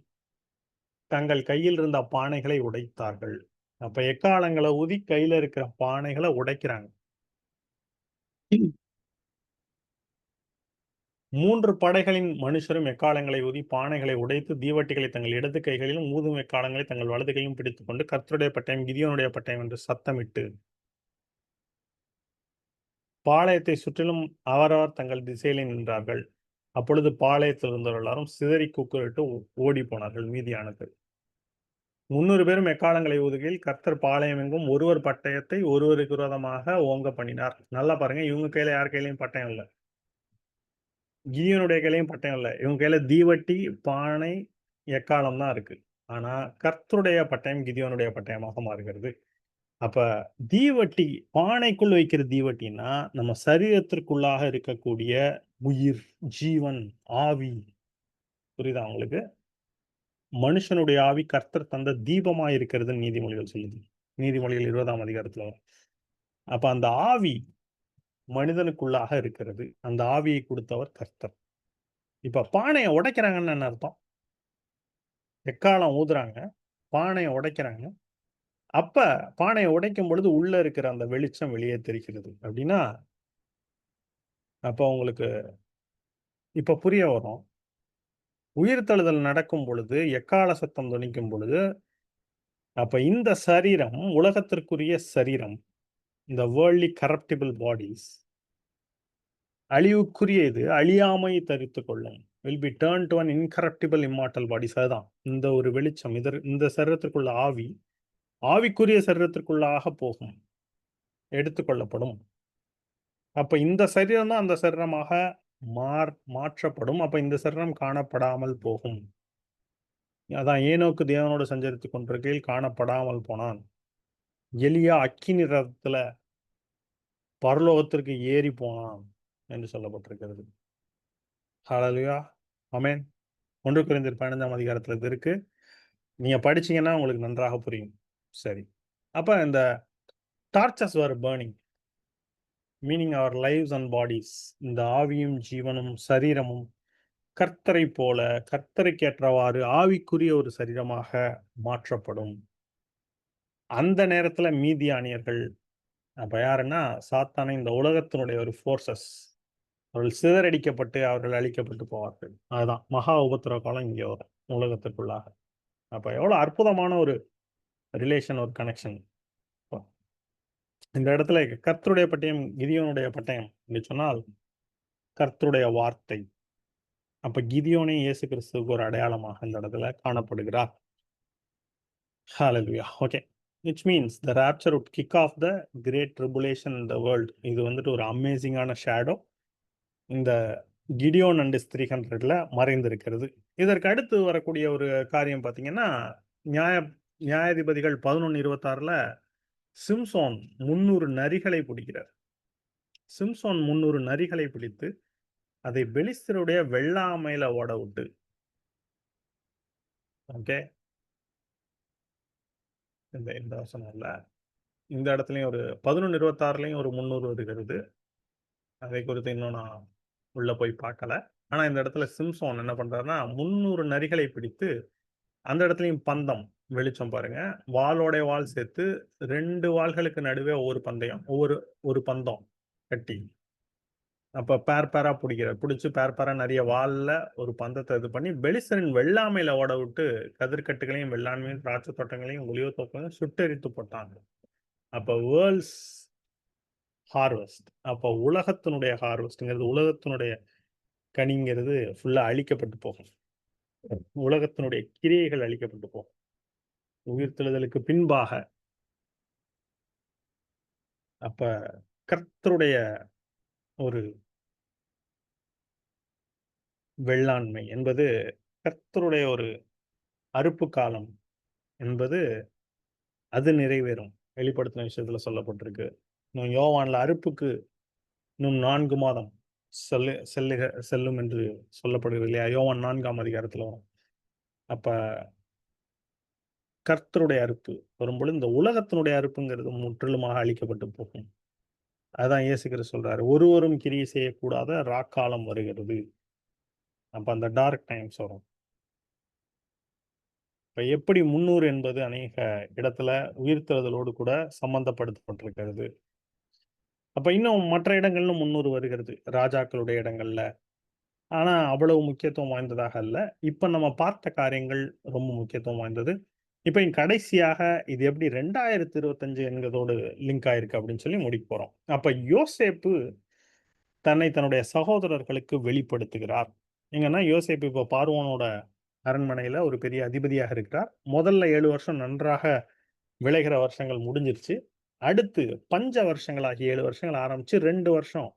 தங்கள் கையில் இருந்த பானைகளை உடைத்தார்கள். அப்ப எக்காளங்கள ஊதி கையில இருக்கிற பானைகள உடைக்கிறாங்க. 3 படைகளின் மனுஷரும் எக்காளங்களை ஊதி, பானைகளை உடைத்து, தீவட்டிகளை தங்கள் இடது கைகளிலும், ஊதும் எக்காளங்களை தங்கள் வலது கையிலும் பிடித்துக்கொண்டு, கர்த்தருடைய பட்டயம், கிதியோனுடைய பட்டயம் என்று சத்தமிட்டு, பாளையத்தை சுற்றிலும் அவரவர் தங்கள் திசையிலே நின்றார்கள். அப்பொழுது பாளையத்தில் இருந்தவர்கள் எல்லாரும் சிதறி கூக்குரலிட்டு ஓடிப் போனார்கள் மீதியானது. 300 பேரும் எக்காளங்களை ஊதுகையில், கர்த்தர் பாளையமெங்கும் ஒருவர் பட்டயத்தை ஒருவருக்கு விரோதமாக ஓங்க பண்ணினார். நல்லா பாருங்க, இவங்க கையில யார் கையிலயும் பட்டயம் இல்ல. கிதியோனுடைய கையிலயும் பட்டயம் இல்ல. இவங்க கையில தீவட்டி, பானை, எக்காளம் தான் இருக்கு. ஆனா, கர்த்தருடைய பட்டயம் கிதியோனுடைய பட்டயமாக மாறுகிறது. அப்ப தீவட்டி, பானைக்குள் வைக்கிற தீவட்டின்னா, நம்ம சரீரத்திற்குள்ளாக இருக்கக்கூடிய உயிர், ஜீவன், ஆவி. புரியுதா உங்களுக்கு? மனுஷனுடைய ஆவி கர்த்தர் தந்த தீபமாய் இருக்கிறதுன்னு நீதிமொழிகள் சொல்லுது. நீதிமொழிகள் 20ஆம் அதிகாரத்துல வரும். அப்ப அந்த ஆவி மனிதனுக்குள்ளாக இருக்கிறது. அந்த ஆவியை குடுத்தவர் கர்த்தர். இப்ப பானைய உடைக்கிறாங்கன்னு என்ன அர்த்தம்? எக்காளம் ஊதுறாங்க. பானைய உடைக்கிறாங்க. அப்ப பானைய உடைக்கும் பொழுது உள்ள இருக்கிற அந்த வெளிச்சம் வெளியே தெரிகிறது. அப்படின்னா, அப்ப உங்களுக்கு இப்ப புரிய வரும். உயிர்த்தெழுதல் நடக்கும் பொழுது, எக்காள சத்தம் தொனிக்கும் பொழுது, அப்ப இந்த சரீரம் உலகத்திற்குரிய சரீரம். இந்த வேர்ல்ட்லி கரப்டிபிள் பாடிஸ் அழிவுக்குரிய இது அழியாமை தரித்துக் கொள்ளும். Will be turn to an incorruptible immortal bodies. அதுதான் இந்த ஒரு வெளிச்சம். இந்த சரீரத்திற்குள்ள ஆவி, ஆவிக்குரிய சரீரத்திற்குள்ளாக போகும். எடுத்துக்கொள்ளப்படும். அப்ப இந்த சரீரம் தான் அந்த சரீரமாக மாற்றப்படும். அப்ப இந்த சரீரம் காணப்படாமல் போகும். அதான் ஏனோக்கு தேவனோடு சஞ்சரித்துக் கொண்டிருக்கையில் காணப்படாமல் போனான். எலியா அக்கினி ரதத்துல பரலோகத்திற்கு ஏறி போனான் என்று சொல்லப்பட்டிருக்கிறது. ஹalleluya. ஆமென். 1 கொரிந்தியர் 15ஆம் அதிகாரத்துல இது இருக்கு. நீங்க படிச்சீங்கன்னா உங்களுக்கு நன்றாக புரியும். சரி. அப்ப இந்த torches were burning. Meaning our lives and bodies. இந்த ஆவியும், ஜீவனும், சரீரமும் கர்த்தரைப் போல, கர்த்தருக்கேற்றவாறு ஆவிக்குரிய ஒரு சரீரமாக மாற்றப்படும். அந்த நேரத்துல மீதியானியர்கள், அப்ப யாருன்னா, சாத்தான இந்த உலகத்தினுடைய ஒரு ஃபோர்ஸஸ். அவர்கள் சிதறடிக்கப்பட்டு, அவர்கள் அழிக்கப்பட்டு போவார்கள். அதுதான் மகா உபத்திரவ காலம் இங்கே வரும், உலகத்திற்குள்ளாக. அப்ப எவ்வளோ அற்புதமான ஒரு ரிலேஷன், ஒரு கனெக்ஷன். இந்த இடத்துல கர்த்தருடைய பட்டயம், கிதியோனுடைய பட்டயம் என்று சொன்னால், கர்த்தருடைய வார்த்தை. அப்ப கிதியோனே இயேசு கிறிஸ்துவுக்கு ஒரு அடையாளமாக இந்த இடத்துல காணப்படுகிறார். ஹalleluya. Okay. Which means the rapture would kick off the great tribulation in the world. இது வந்துட்டு ஒரு அமேசிங்கான ஷேடோ இந்த கிடியோன் அண்ட் 300ல மறைந்திருக்கிறது. இதற்கு அடுத்து வரக்கூடிய ஒரு காரியம் பார்த்தீங்கன்னா, நியாய நியாயாதிபதிகள் 11:26ல சிம்சோன் 300 நரிகளை பிடிக்கிறார். சிம்சோன் 300 நரிகளை பிடித்து, அதை பெலிஸ்தருடைய வெள்ளாமையில ஓடவுட்டு. ஓகே. இந்த இந்த வசனம் இல்ல. இந்த இடத்துலயும் ஒரு 11:26லயும் ஒரு 300 வருகிறது. அதை குறித்து இன்னும் நான் உள்ள போய் பார்க்கல. ஆனா இந்த இடத்துல சிம்சோன் என்ன பண்றாருன்னா, 300 நரிகளை பிடித்து அந்த இடத்துலயும் பந்தம். வெளிச்சம் பாருங்க. வாளோட வாள் சேர்த்து 2 வாள்களுக்கு நடுவே ஒவ்வொரு பந்தயம். ஒரு பந்தம் கட்டி. அப்ப பேர் பேரா புடிக்கிறார். புடிச்சு பேர் பேரா நெறைய வாள்ல ஒரு பந்தத்த இது பண்ணி, பெலிஸ்தரின் வெள்ளாமையில ஓட விட்டு, கதிர்க்கட்டுகளையும், வெள்ளாண்மையும், திராட்சை தோட்டங்களையும், ஒலிவ தோட்டங்களையும் சுட்டெரித்து போட்டாங்க. அப்ப வேர்ல்ட்ஸ் ஹார்வெஸ்ட். அப்ப உலகத்தினுடைய ஹார்வெஸ்ட்ங்கிறது, உலகத்தினுடைய கனிங்கிறது ஃபுல்லா அழிக்கப்பட்டு போகும். உலகத்தினுடைய கிரியைகள் அழிக்கப்பட்டு போகும். உயிர்த்தெழுதலுக்கு பின்பாக, அப்ப கர்த்தருடைய ஒரு வெள்ளாண்மை என்பது, கர்த்தருடைய ஒரு அறுப்பு காலம் என்பது, அது நிறைவேறும். வெளிப்படுத்தின விஷயத்துல சொல்லப்பட்டிருக்கு. இன்னும் யோவான்ல அறுப்புக்கு இன்னும் 4 மாதம் செல்லும் என்று சொல்லப்படுகிறது இல்லையா? யோவான் 4ஆம் அதிகாரத்துல வரும். அப்ப கர்த்தருடைய அறுப்பு வரும்பொழுது, இந்த உலகத்தினுடைய அறுப்புங்கிறது முற்றிலுமாக அழிக்கப்பட்டு போகும். அதான் இயேசு கிறிஸ்து சொல்றாரு. ஒருவரும் கிரியை செய்யக்கூடாத ராக்காலம் வருகிறது. அப்ப அந்த டார்க் டைம்ஸ் வரும். இப்ப எப்படி 300 என்பது அநேக இடத்துல உயிர்த்தெழுதலோடு கூட சம்பந்தப்படுத்தப்பட்டிருக்கிறது. அப்ப இன்னும் மற்ற இடங்கள்ல 300 வருகிறது. ராஜாக்களுடைய இடங்கள்ல. ஆனா, அவ்வளவு முக்கியத்துவம் வாய்ந்ததாக அல்ல. இப்ப நம்ம பார்த்த காரியங்கள் ரொம்ப முக்கியத்துவம் வாய்ந்தது. இப்ப கடைசியாக இது எப்படி 2025 என்கிறதோடு லிங்க் ஆயிருக்கு அப்படின்னு சொல்லி முடிக்கப் போறோம். அப்ப யோசேப்பு தன்னுடைய சகோதரர்களுக்கு வெளிப்படுத்துகிறார். எங்கன்னா யோசேப்பு இப்ப பார்வோனோட அரண்மனையில ஒரு பெரிய அதிபதியாக இருக்கிறார். முதல்ல 7 வருஷம் நன்றாக விளைகிற வருஷங்கள் முடிஞ்சிருச்சு. அடுத்து பஞ்ச வருஷங்களாகி 7 வருஷங்கள் ஆரம்பிச்சு 2 வருஷம்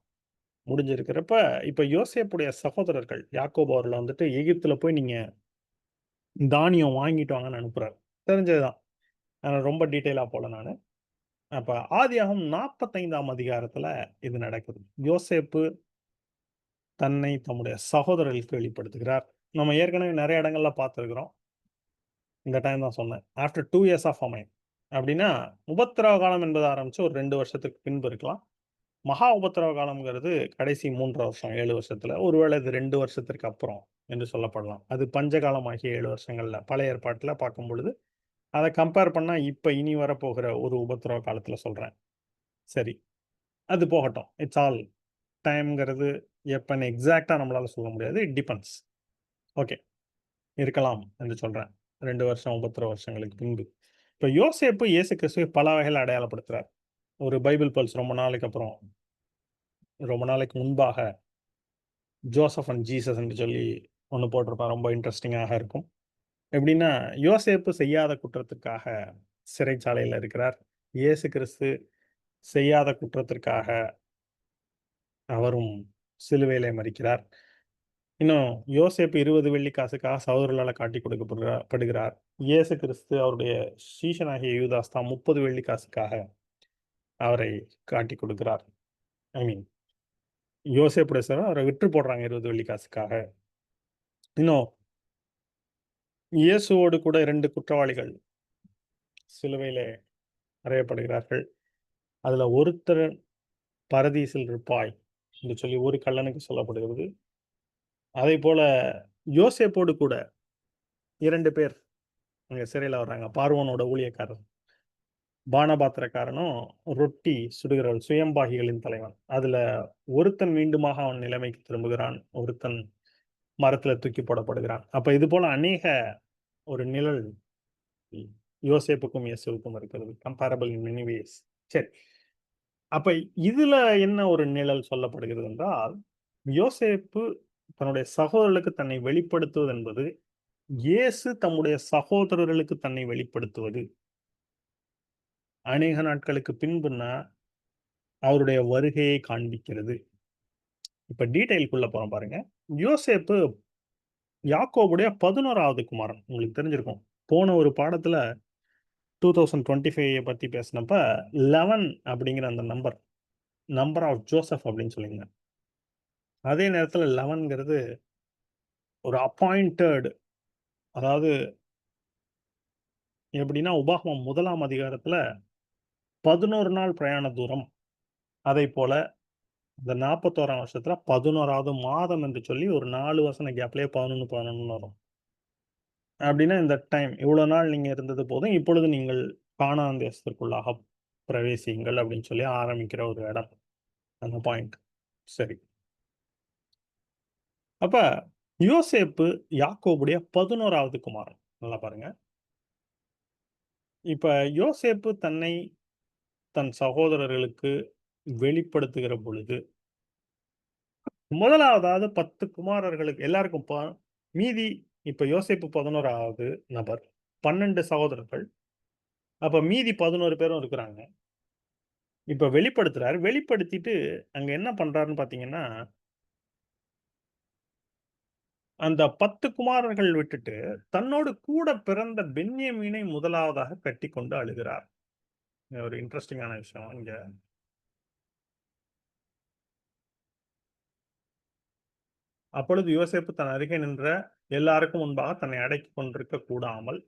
முடிஞ்சிருக்கிறப்ப, இப்ப யோசேப்புடைய சகோதரர்கள் யாக்கோபு அவர்கள வந்துட்டு எகிப்துல போய் நீங்க தானியம் வாங்கிட்டு வாங்கன்னு அனுப்புறாரு. தெரிஞ்சதுதான். ரொம்ப டீட்டெயிலா போல நானு. அப்ப ஆதியாகமம் 45ஆம் அதிகாரத்துல இது நடக்குது. யோசேப்பு தன்னை தம்முடைய சகோதரர்களுக்கு வெளிப்படுத்துகிறார். நம்ம ஏற்கனவே நெறைய இடங்கள்ல பார்த்திருக்கிறோம். இந்த டைம் தான் சொன்னேன். After 2 years of famine. அப்படின்னா, உபத்திரவ காலம் என்பது ஆரம்பிச்சு ஒரு 2 வருஷத்துக்கு பின்பு இருக்கலாம். மகா உபத்திரவ காலம்ங்கிறது கடைசி 3 வருஷம், 7 வருஷத்துல. ஒருவேளை இது 2 வருஷத்திற்கு அப்புறம் என்று சொல்லப்படலாம். அது பஞ்சகாலமாகிய 7 வருஷங்கள்ல பழைய ஏற்பாட்டுல பார்க்கும்பொழுது, அத கம்பேர் பண்ணா இப்ப இனி வரப்போகிற ஒரு உபத்திரவ காலத்துல சொல்றேன். சரி. அது போகட்டும். இட்ஸ் ஆல் டைம்ங்கிறது எப்பன்னு எக்ஸாக்ட்டா நம்மளால சொல்ல முடியாது. It depends. ஓகே. இருக்கலாம் என்று சொல்றேன். 2 வருஷம், உபத்திரவ வருஷங்களுக்கு பின்பு. இப்ப யோசேப்பு இயேசு கிறிஸ்துவை பல வகையில அடையாளப்படுத்துறார். ஒரு பைபிள் பல்ஸ் ரொம்ப நாளைக்கு முன்பாக ஜோசப் அண்ட் ஜீசஸ் என்று சொல்லி ஒண்ணு போட்டிருப்பான். ரொம்ப இன்ட்ரஸ்டிங்காக இருக்கும். எப்படின்னா, யோசேப்பு செய்யாத குற்றத்திற்காக சிறைச்சாலையில இருக்கிறார். இயேசு கிறிஸ்து செய்யாத குற்றத்திற்காக அவரும் சிலுவையிலே மரிக்கிறார். இன்னும் யோசேப்பு 20 வெள்ளி காசுக்காக சகோதரர்களால காட்டிக் கொடுக்கப்படுகிறார். இயேசு கிறிஸ்து அவருடைய சீஷனாகிய யூதாஸ் தான் 30 வெள்ளி காசுக்காக அவரை காட்டிக் கொடுக்கிறார். ஐ மீன் யோசேப்புடைய சகோதரர் அவரை விற்று போடுறாங்க 20 வெள்ளி காசுக்காக. இன்னும் இயேசுவோடு கூட 2 குற்றவாளிகள் சிலுவையிலே அறையப்படுகிறார்கள். அதுல ஒருத்தர் பரதீசில் இருப்பாய் என்று சொல்லி ஒரு கள்ளனுக்கு சொல்லப்படுகிறது. அதேபோல யோசேப்போடு கூட 2 பேர் அங்க சிறையில வர்றாங்க. பார்வோனோட ஊழியக்காரர். பானபாத்திரக்காரனும், ரொட்டி சுடுகிறவன், சுயம்பாகிகளின் தலைவன். அதுல ஒருத்தன் மீண்டுமாக அவன் நிலைமைக்கு திரும்புகிறான். ஒருத்தன் மரத்துல தூக்கி போடப்படுகிறான். அப்ப இது போல அநேக ஒரு நிழல் யோசேப்புக்கும் இயேசுவுக்கும் இருக்கிறது. Comparable in many ways. சரி. அப்ப இதுல என்ன ஒரு நிழல் சொல்லப்படுகிறது என்றால், யோசேப்பு தன்னுடைய சகோதரர்களுக்கு தன்னை வெளிப்படுத்துவது என்பது, இயேசு தம்முடைய சகோதரர்களுக்கு தன்னை வெளிப்படுத்துவது. அநேக நாட்களுக்கு பின்புன்னா, அவருடைய வருகையை காண்பிக்கிறது. இப்ப டீட்டெயில்க்குள்ள போறோம் பாருங்க. யோசேப்பு யாக்கோபுடைய 11வது குமாரன். உங்களுக்கு தெரிஞ்சிருக்கும். போன ஒரு பாடத்துல 2025 பத்தி பேசினப்ப 11 அப்படிங்கிற அந்த நம்பர் ஆஃப் ஜோசப் அப்படின்னு சொல்லியிருந்தேன். அதே நேரத்துல 11ங்கிறது ஒரு அப்பாயிண்டட், அதாவது எப்படின்னா உபாகமம் 1ஆம் அதிகாரத்துல 11 நாள் பிரயாண தூரம். அதைப்போல இந்த 41ஆம் வருஷத்துல 11வது மாதம் என்று சொல்லி ஒரு 4 வசன கேப்லயே 11, 11ன்னு வரும். அப்படின்னா இந்த டைம் இவ்வளோ நாள் நீங்க இருந்தது போதும். இப்பொழுது நீங்கள் கானான் தேசத்திற்குள்ளாக பிரவேசியுங்கள் அப்படின்னு சொல்லி ஆரம்பிக்கிற ஒரு இடம். அந்த பாயிண்ட். சரி. அப்ப யோசேப்பு யாக்கோபுடைய 11வது குமாரன். நல்லா பாருங்க. இப்ப யோசேப்பு தன்னை தன் சகோதரர்களுக்கு வெளிப்படுத்துகிற பொழுது, முதலாவதாவது 10 குமாரர்களுக்கு எல்லாருக்கும் மீதி இப்ப யோசேப்பு 11வது நபர். 12 சகோதரர்கள். அப்ப மீதி 11 பேரும் இருக்கிறாங்க. இப்ப வெளிப்படுத்துறாரு. வெளிப்படுத்திட்டு அங்க என்ன பண்றாருன்னு பார்த்தீங்கன்னா, அந்த 10 குமாரர்கள் விட்டுட்டு, தன்னோடு கூட பிறந்த பென்யமீனை முதலாவதாக கட்டிக்கொண்டு அழுகிறார். இது ஒரு இன்ட்ரஸ்டிங்கான விஷயம் இங்க. அப்பொழுது யோசேப்பு தன் அருகே நின்ற எல்லாருக்கும் முன்பாக தன்னை அடக்கிக் கொண்டிருக்க கூடாமல்,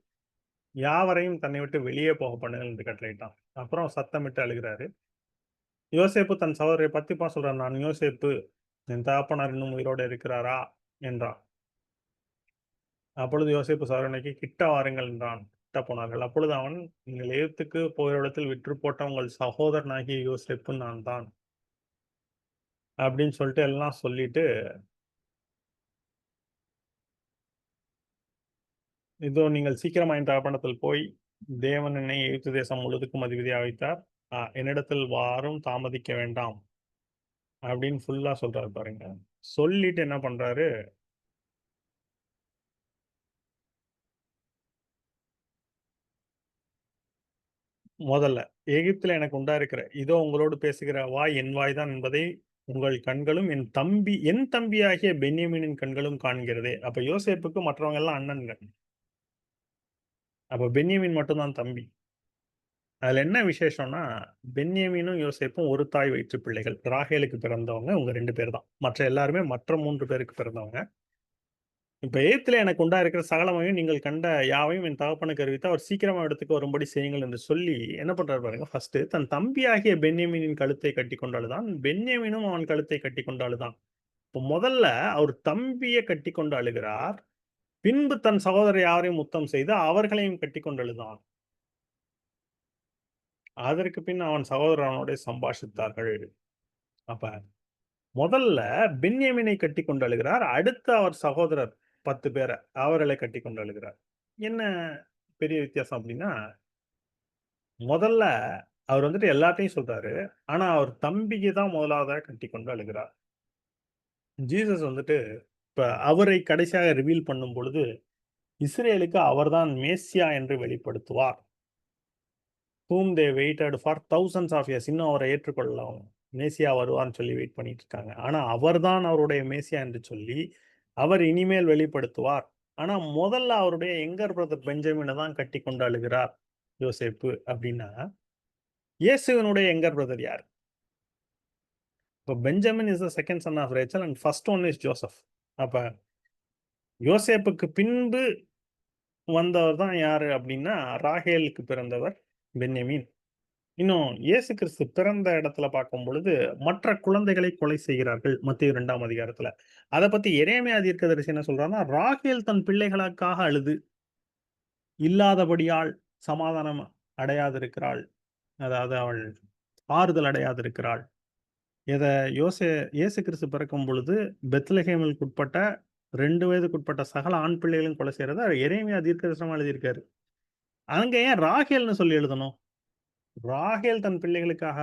யாவரையும் தன்னை விட்டு வெளியே போக பண்ணுங்கள் என்று கட்டளையிட்டான். அப்புறம் சத்தமிட்டு அழுகிறாரு. யோசேப்பு தன் சகோதரரை பத்திப்பா சொல்றார். நான் யோசேப்பு, என் தகப்பனார் இன்னும் உயிரோடு இருக்கிறாரா என்றான். அப்பொழுது யோசேப்பு சகோதரனை கிட்ட வாருங்கள் என்றான். கிட்ட போனார்கள். அப்பொழுது அவன், நீங்கள் எகிப்துக்கு போகிற இடத்தில் விற்று போட்ட உங்கள் சகோதரனாகிய யோசேப்பு நான் தான் அப்படின்னு சொல்லிட்டு எல்லாம் சொல்லிட்டு, இதோ நீங்கள் சீக்கிரமா என் தகப்பனிடத்தில் போய், தேவன் என்னை எகிப்து தேசம் முழுதுக்கும் அதிபதியாக வைத்தார். என்னிடத்தில் வாரும், தாமதிக்க வேண்டாம் அப்படின்னு ஃபுல்லா சொல்றாரு பாருங்க. சொல்லிட்டு என்ன பண்றாரு, முதல்ல எகிப்தில எனக்கு உண்டாயிருக்கிற இதோ உங்களோடு பேசுகிற வாய் என் வாய் தான் என்பதை உங்கள் கண்களும் என் தம்பியாகிய பென்யமீனின் கண்களும் காண்கிறதே. அப்ப யோசேப்புக்கு மற்றவங்க எல்லாம் அண்ணன்கள். அப்ப பென்யமீன் மட்டும் தான் தம்பி. அதுல என்ன விசேஷம்னா, பென்யமீனும் யோசேப்பும் ஒரு தாய் வயிற்று பிள்ளைகள். ராகேலுக்கு பிறந்தவங்க இவங்க 2 பேர் தான். மற்ற எல்லாருமே மற்ற 3 பேருக்கு பிறந்தவங்க. இப்ப எகிப்திலே எனக்கு உண்டாயிருக்கிற சகலமையும் நீங்கள் கண்ட யாவையும் என் தகப்பனுக்கு அறிவித்து, அவர் சீக்கிரமா இடத்துக்கு வரும்படி செய்யுங்கள் என்று சொல்லி, என்ன பண்றாரு பாருங்க. ஃபர்ஸ்ட்டு தன் தம்பியாகிய பென்யமீனின் கழுத்தை கட்டிக்கொண்டு அழுதான். பென்யமீனும் அவன் கழுத்தை கட்டிக்கொண்டு அழுதான். இப்ப முதல்ல அவர் தம்பிய கட்டிக்கொண்டு அழுகிறார். பின்பு தன் சகோதரர் யாவரையும் முத்தம் செய்து அவர்களையும் கட்டிக்கொண்டு அழுதான். அதற்கு பின் அவன் சகோதரர் அவனோடே சம்பாஷித்தார்கள். அப்ப முதல்ல பென்யமீனை கட்டிக்கொண்டு அழுகிறார். அடுத்து அவர் சகோதரர் 10 பேர அவர்களை கட்டிக்கொண்டு அழுகிறார். என்ன பெரிய வித்தியாசம் அப்டின்னா, முதல்ல அவர் வந்துட்டு எல்லாத்தையும் சொல்றாரு. ஆனா, அவர் தம்பிக்கு தான் முதலாவதா கட்டிக்கொண்டு அழுகிறார். ஜீசஸ் வந்துட்டு இப்ப அவரை கடைசியாக ரிவீல் பண்ணும் பொழுது, இஸ்ரேலுக்கு அவர்தான் மேசியா என்று வெளிப்படுத்துவார். whom they waited for thousands of years. இன்னும் அவரை ஏற்றுக்கொள்ளல அவங்க. மேசியா வருவார்ன்னு சொல்லி வெயிட் பண்ணிட்டு இருக்காங்க. ஆனா, அவர்தான் அவருடைய மேசியா என்று சொல்லி, அவர் இனிமேல் வெளிப்படுத்துவார். ஆனா, முதல்ல அவருடைய யங்கர் பிரதர் பெஞ்சமின தான் கட்டிக்கொண்டு அழுகிறார் யோசேப்பு அப்டின்னா, இயேசுவினுடைய யங்கர் பிரதர் யார்? இப்ப Benjamin is the 2nd son of Rachel and first one is Joseph. அப்ப யோசேப்புக்கு பின்பு வந்தவர் தான் யாரு அப்டின்னா, ராகேலுக்கு பிறந்தவர் பென்யமீன். இன்னும் இயேசு கிறிஸ்து பிறந்த இடத்துல பார்க்கும் பொழுது, மற்ற குழந்தைகளை கொலை செய்கிறார்கள். மத்தேயு 2ஆம் அதிகாரத்துல. அத பத்தி எரேமியா தீர்க்கதரிசி என்ன சொல்றார்ன்னா, ராகேல் தன் பிள்ளைகளுக்காக அழுது, இல்லாதபடியால் சமாதானம் அடையாதிருக்கிறாள். அதாவது அவள் ஆறுதல் அடையாதிருக்கிறாள். இத இயேசு கிறிஸ்து பிறக்கும் பொழுது, பெத்லகேமிற்கு உட்பட்ட 2 வயதுக்குட்பட்ட சகல ஆண் பிள்ளைகளையும் கொலை செய்றத எரேமியா தீர்க்கதரிசனமா எழுதியிருக்காரு. அங்க ஏன் ராகேல்ன்னு சொல்லி எழுதணும்? ராகேல் தன் பிள்ளைகளுக்காக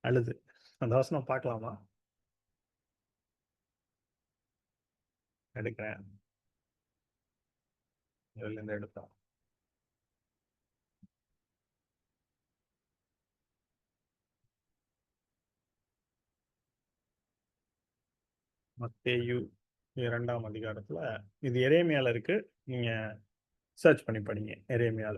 அழுது. அந்த வசனம் பார்க்கலாமா? எடுக்கிறேன். இதுலருந்து எடுத்தோம். மத்தேயு 2ஆம் அதிகாரத்துல இது எரேமியால இருக்கு. நீங்க சர்ச் பண்ணி படிங்க எரேமியால.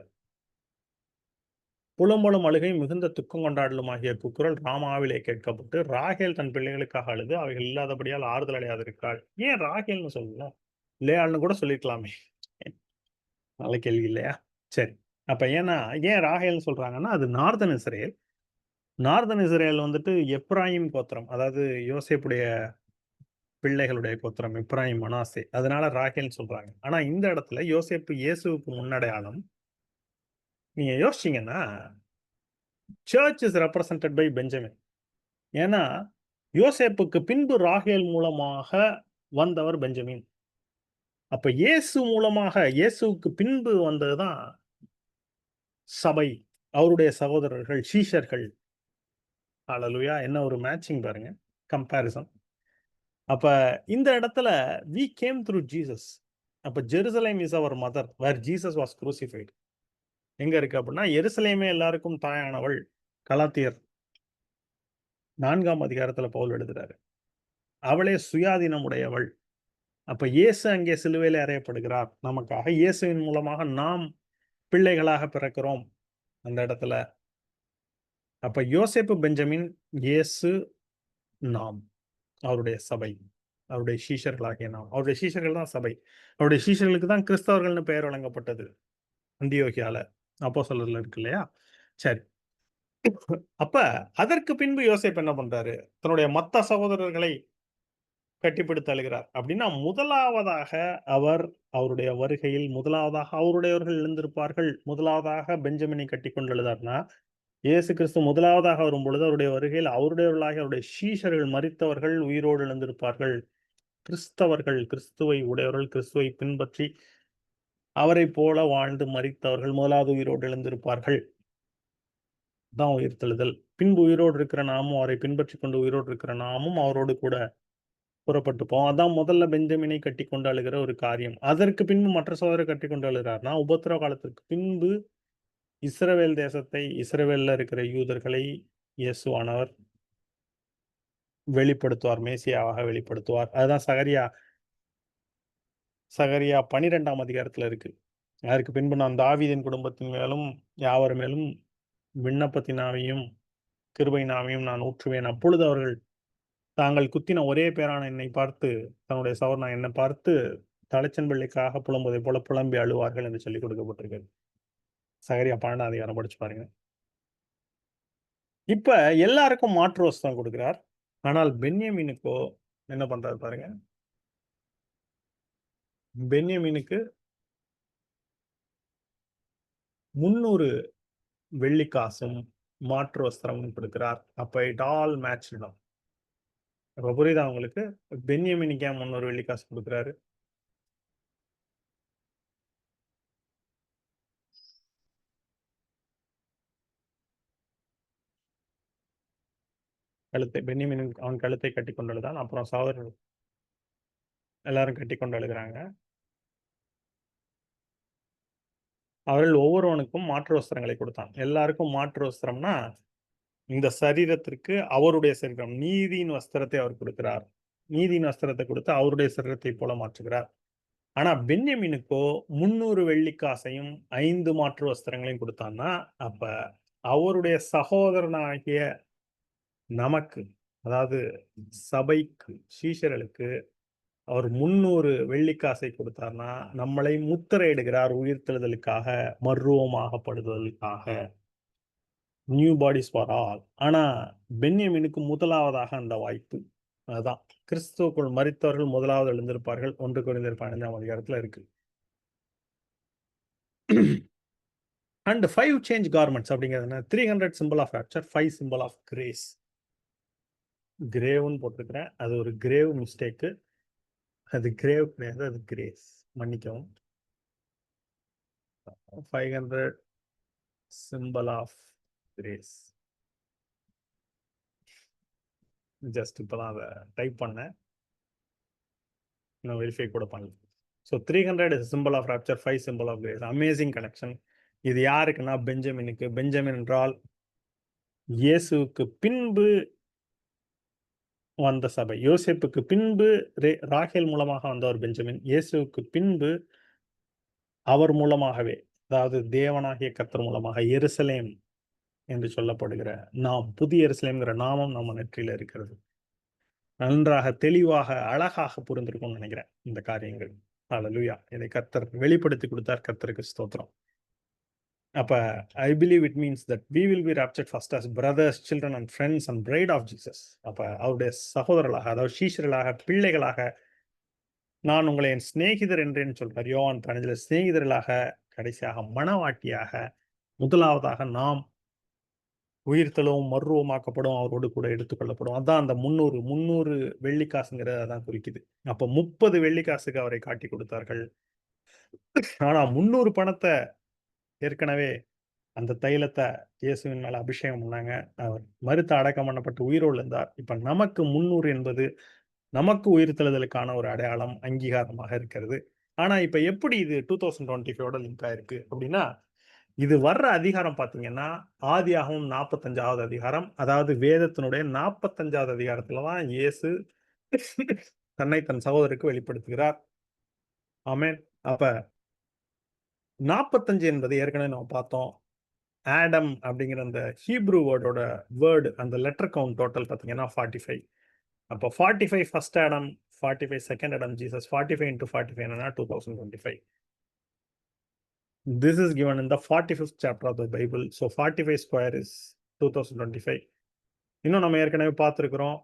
புலம்பலும் அழுகையும் மிகுந்த துக்கம் கொண்டாடலும் ஆகிய கூக்குரல் ராமாவிலே கேட்கப்பட்டு, ராகேல் தன் பிள்ளைகளுக்காக அழுது, அவைகள் இல்லாதபடியால் ஆறுதல் அடையாதிருக்கிறாள். ஏன் ராகேல்ன்னு சொல்லல? லேயாள்ன்னு கூட சொல்லியிருக்கலாமே. நல்ல கேள்வி இல்லையா? சரி. அப்ப ஏன் ராகேல்னு சொல்றாங்கன்னா, அது நார்தன் இஸ்ரேல். நார்தன் இஸ்ரேல் வந்துட்டு எப்ராயிம் கோத்திரம். அதாவது யோசேப்புடைய பிள்ளைகளுடைய கோத்திரம் எப்ராயிம், மனாசே. அதனால ராகேல்னு சொல்றாங்க. ஆனா இந்த இடத்துல யோசேப்பு இயேசுவுக்கு முன்னடையாளம். நீங்க யோசிச்சீங்கன்னா, church is represented by Benjamin. ஏன்னா, யோசேப்புக்கு பின்பு ராகேல் மூலமாக வந்தவர் பெஞ்சமின். அப்ப இயேசுவுக்கு பின்பு வந்தது தான் சபை. அவருடைய சகோதரர்கள், சீஷர்கள். ஹalleluya! என்ன ஒரு மேட்சிங் பாருங்க. கம்பேரிசன். அப்ப இந்த இடத்துல வி கேம் த்ரூ ஜீசஸ். அப்ப Jerusalem is our mother where Jesus was crucified. எங்க இருக்கு அப்படின்னா, எருசலேமே எல்லாருக்கும் தாயானவள். கலாத்தியர் 4ஆம் அதிகாரத்துல பவுல் எழுதுறாரு. அவளே சுயாதீனம் உடையவள். அப்ப இயேசு அங்கே சிலுவையிலே அறையப்படுகிறார் நமக்காக. இயேசுவின் மூலமாக நாம் பிள்ளைகளாக பிறக்கிறோம் அந்த இடத்துல. அப்ப யோசேப்பு, பெஞ்சமின், இயேசு, நாம். அவருடைய சபை. அவருடைய சீஷர்களாகிய நாம். அவருடைய சீஷர்கள் தான் சபை. அவருடைய சீஷர்களுக்கு தான் கிறிஸ்தவர்கள்னு பெயர் வழங்கப்பட்டது. அந்தியோகியால. அப்போஸ்தலர்ல இருக்கு இல்லையா? சரி. அப்ப அதற்கு பின்பு யோசேப்பு என்ன பண்றாரு? தன்னுடைய மத்த சகோதரர்களை கட்டிப்பிடித்து அழுகிறார். அப்படின்னா முதலாவதாக அவர் அவருடைய வருகையில் முதலாவதாக அவருடையவர்கள் எழுந்திருப்பார்கள். முதலாவதாக பெஞ்சமினை கட்டிக்கொண்டு எழுதார்னா, இயேசு கிறிஸ்து முதலாவதாக வரும்பொழுது அவருடைய வருகையில் அவருடையவர்களாகிய அவருடைய சீஷர்கள் மரித்தவர்கள் உயிரோடு எழுந்திருப்பார்கள். கிறிஸ்தவர்கள், கிறிஸ்துவை உடையவர்கள், கிறிஸ்துவை பின்பற்றி அவரைப் போல வாழ்ந்து மரித்தவர்கள் முதலாவது உயிரோடு எழுந்திருப்பார்கள். தான் உயிர்த்தெழுதல். பின்பு உயிரோடு இருக்கிற நாமும் அவரை பின்பற்றிக் கொண்டு உயிரோடு இருக்கிற நாமும் அவரோடு கூட புறப்பட்டு போவோம். அதான் முதல்ல பெஞ்சமினை கட்டிக்கொண்டு அழுகிற ஒரு காரியம். அதற்கு பின்பு மற்ற சகோதரரை கட்டிக்கொண்டு அழுகிறார்னா, உபத்திரவ காலத்திற்கு பின்பு இஸ்ரவேல் தேசத்தை, இஸ்ரவேல்ல இருக்கிற யூதர்களை இயேசுவானவர் வெளிப்படுத்துவார். மேசியாவாக வெளிப்படுத்துவார். அதுதான் சகரியா 12ஆம் அதிகாரத்துல இருக்கு. அதற்கு பின்பு நான் தாவீதின் குடும்பத்தின் மேலும் யாவர் மேலும் விண்ணப்பத்தின் ஆவியும் கிருபையின் ஆவியும் நான் ஊற்றுவேன். அப்பொழுது அவர்கள் தாங்கள் குத்தின ஒரே பேரான என்னை பார்த்து, தன்னுடைய சகோதரனான என்னை பார்த்து தலைச்சன் பிள்ளைக்காக புலம்புவதைப் போல புலம்பி அழுவார்கள் என்று சொல்லிக் கொடுக்கப்பட்டிருக்கிறது. சகரியா 12ஆம் அதிகாரம் படிச்சு பாருங்க. இப்ப எல்லாருக்கும் மாற்று வஸ்திரம் கொடுக்கிறார். ஆனால் பென்யமீனுக்கோ என்ன பண்றாரு பாருங்க. பென்யமீனுக்கு 300 வெள்ளிக்காசும் மாற்று வஸ்திரமும் கொடுக்கிறார். அப்ப இட் ஆல் மேட்ச்டு. அப்ப புரியுதா உங்களுக்கு? பென்யமீனுக்கு ஏன் 300 வெள்ளிக்காசு கொடுக்கிறாரு? பென்யமீன் அவன் கழுத்தை கட்டி கொண்டு அழுதான். அப்புறம் சகோதரர்கள் எல்லாரும் கட்டி கொண்டு அழுகிறாங்க. அவர்கள் ஒவ்வொருவனுக்கும் மாற்று வஸ்திரங்களை கொடுத்தான். எல்லாருக்கும் மாற்று வஸ்திரம்னா, இந்த சரீரத்திற்கு அவருடைய சரீரம் நீதியின் வஸ்திரத்தை அவர் கொடுக்கிறார். நீதியின் வஸ்திரத்தை கொடுத்து அவருடைய சரீரத்தை போல மாற்றுகிறார். ஆனா பென்யமீனுக்கோ 300 வெள்ளிக்காசையும் 5 மாற்று வஸ்திரங்களையும் கொடுத்தான்னா, அப்ப அவருடைய சகோதரனாகிய நமக்கு, அதாவது சபைக்கு, சீஷர்களுக்கு அவர் 300 வெள்ளிக்காசை கொடுத்தார்னா, நம்மளை முத்திரையிடுகிறார் உயிர்த்தெழுதலுக்காக, மறுரூபமாகப்படுதலுக்காக. New bodies for all. ஆனா பென்யமீனுக்கு முதலாவதாக அந்த வாய்ப்பு. அதுதான் கிறிஸ்துவுக்குள் மரித்தவர்கள் முதலாவது எழுந்திருப்பார்கள். 1 கொரிந்தியர் 15ஆம் அதிகாரத்துல இருக்கு. அண்ட் 5 சேஞ்ச் கார்மெண்ட்ஸ் அப்படிங்கிறது என்ன? 300 symbol of rapture, 5 symbol of grace. கிரேவ்னு போட்டிருக்கிறேன். அது ஒரு கிரேவ் மிஸ்டேக்கு. அது கிரேவ் கிடையாது, அது கிரேஸ். மன்னிக்கவும். 500 symbol ஆஃப் கிரேஸ். ஜஸ்ட் இப்பதான் அதை டைப் பண்ணேன். இன்னும் வெரிஃபை கூட பண்ணல. So 300 is symbol of rapture, 5 symbol of grace. Amazing connection. இது யாருக்குன்னா பெஞ்சமினுக்கு. பெஞ்சமின் என்றால் இயேசுவுக்கு பின்பு வந்த சபை. யோசேப்புக்கு பின்பு ராகேல் மூலமாக வந்தவர் பெஞ்சமின். இயேசுவுக்கு பின்பு அவர் மூலமாகவே, அதாவது தேவனாகிய கர்த்தர் மூலமாக எருசலேம் என்று சொல்லப்படுகிற நாம், புதிய எருசலேம்ங்கிற நாமம் நம்ம நெற்றியில இருக்கிறது. நன்றாக தெளிவாக அழகாக புரிந்திருக்கும்னு நினைக்கிறேன் இந்த காரியங்கள். ஹல்லேலூயா. இதை கர்த்தர் வெளிப்படுத்தி கொடுத்தார். கர்த்தருக்கு ஸ்தோத்திரம். அப்ப I believe it means that we will be raptured first as brothers, children and friends and bride of Jesus. அப்ப அவருடைய சகோதரர்களாக, அதாவது சீஷர்களாக, பிள்ளைகளாக, நான் உங்களை என் சிநேகிதர் என்றேன்னு சொல்றார் யோவான் 15 சிநேகிதர்களாக, கடைசியாக மணவாட்டியாக, முதலாவதாக நாம் உயிர்த்தெழுவும் மறுரூபமாக்கப்படும், அவரோடு கூட எடுத்துக்கொள்ளப்படும். அதான் அந்த 300 வெள்ளிக்காசுங்கிறத அதான் குறிக்குது. அப்ப 30 வெள்ளிக்காசுக்கு அவரை காட்டி கொடுத்தார்கள். ஆனா 300 பணத்தை ஏற்கனவே அந்த தைலத்தை இயேசுவின் மேல அபிஷேகம் பண்ணாங்க. அவர் மரித்து அடக்கம் பண்ணப்பட்டு உயிரோடு இருந்தார். இப்ப நமக்கு 300 என்பது நமக்கு உயிர்த்தெழுதலுக்கான ஒரு அடையாளம், அங்கீகாரமாக இருக்கிறது. ஆனா இப்ப எப்படி இது 2025ஓட லிங்க் ஆயிருக்கு அப்படின்னா, இது வர்ற அதிகாரம் பார்த்தீங்கன்னா, ஆதியாகமம் 45வது அதிகாரம். அதாவது வேதத்தினுடைய 45வது அதிகாரத்துல தான் இயேசு தன்னை தன் சகோதரருக்கு வெளிப்படுத்துகிறார். ஆமென். அப்ப 45 என்பது ஏற்கனவே நம்ம பார்த்தோம். ஆடம் அப்படிங்கிற அந்த ஹீப்ரூ வேர்டு அந்த லெட்டர் கவுண்ட் டோட்டல் பார்த்தீங்கன்னா 45. அப்போ 45 first Adam, 45 second Adam Jesus, 45 into 45 என்னன்னா 2025. This is given in the 45th chapter of the Bible. So 45 square is 2025. இன்னும் நம்ம ஏற்கனவே பார்த்துருக்கிறோம்.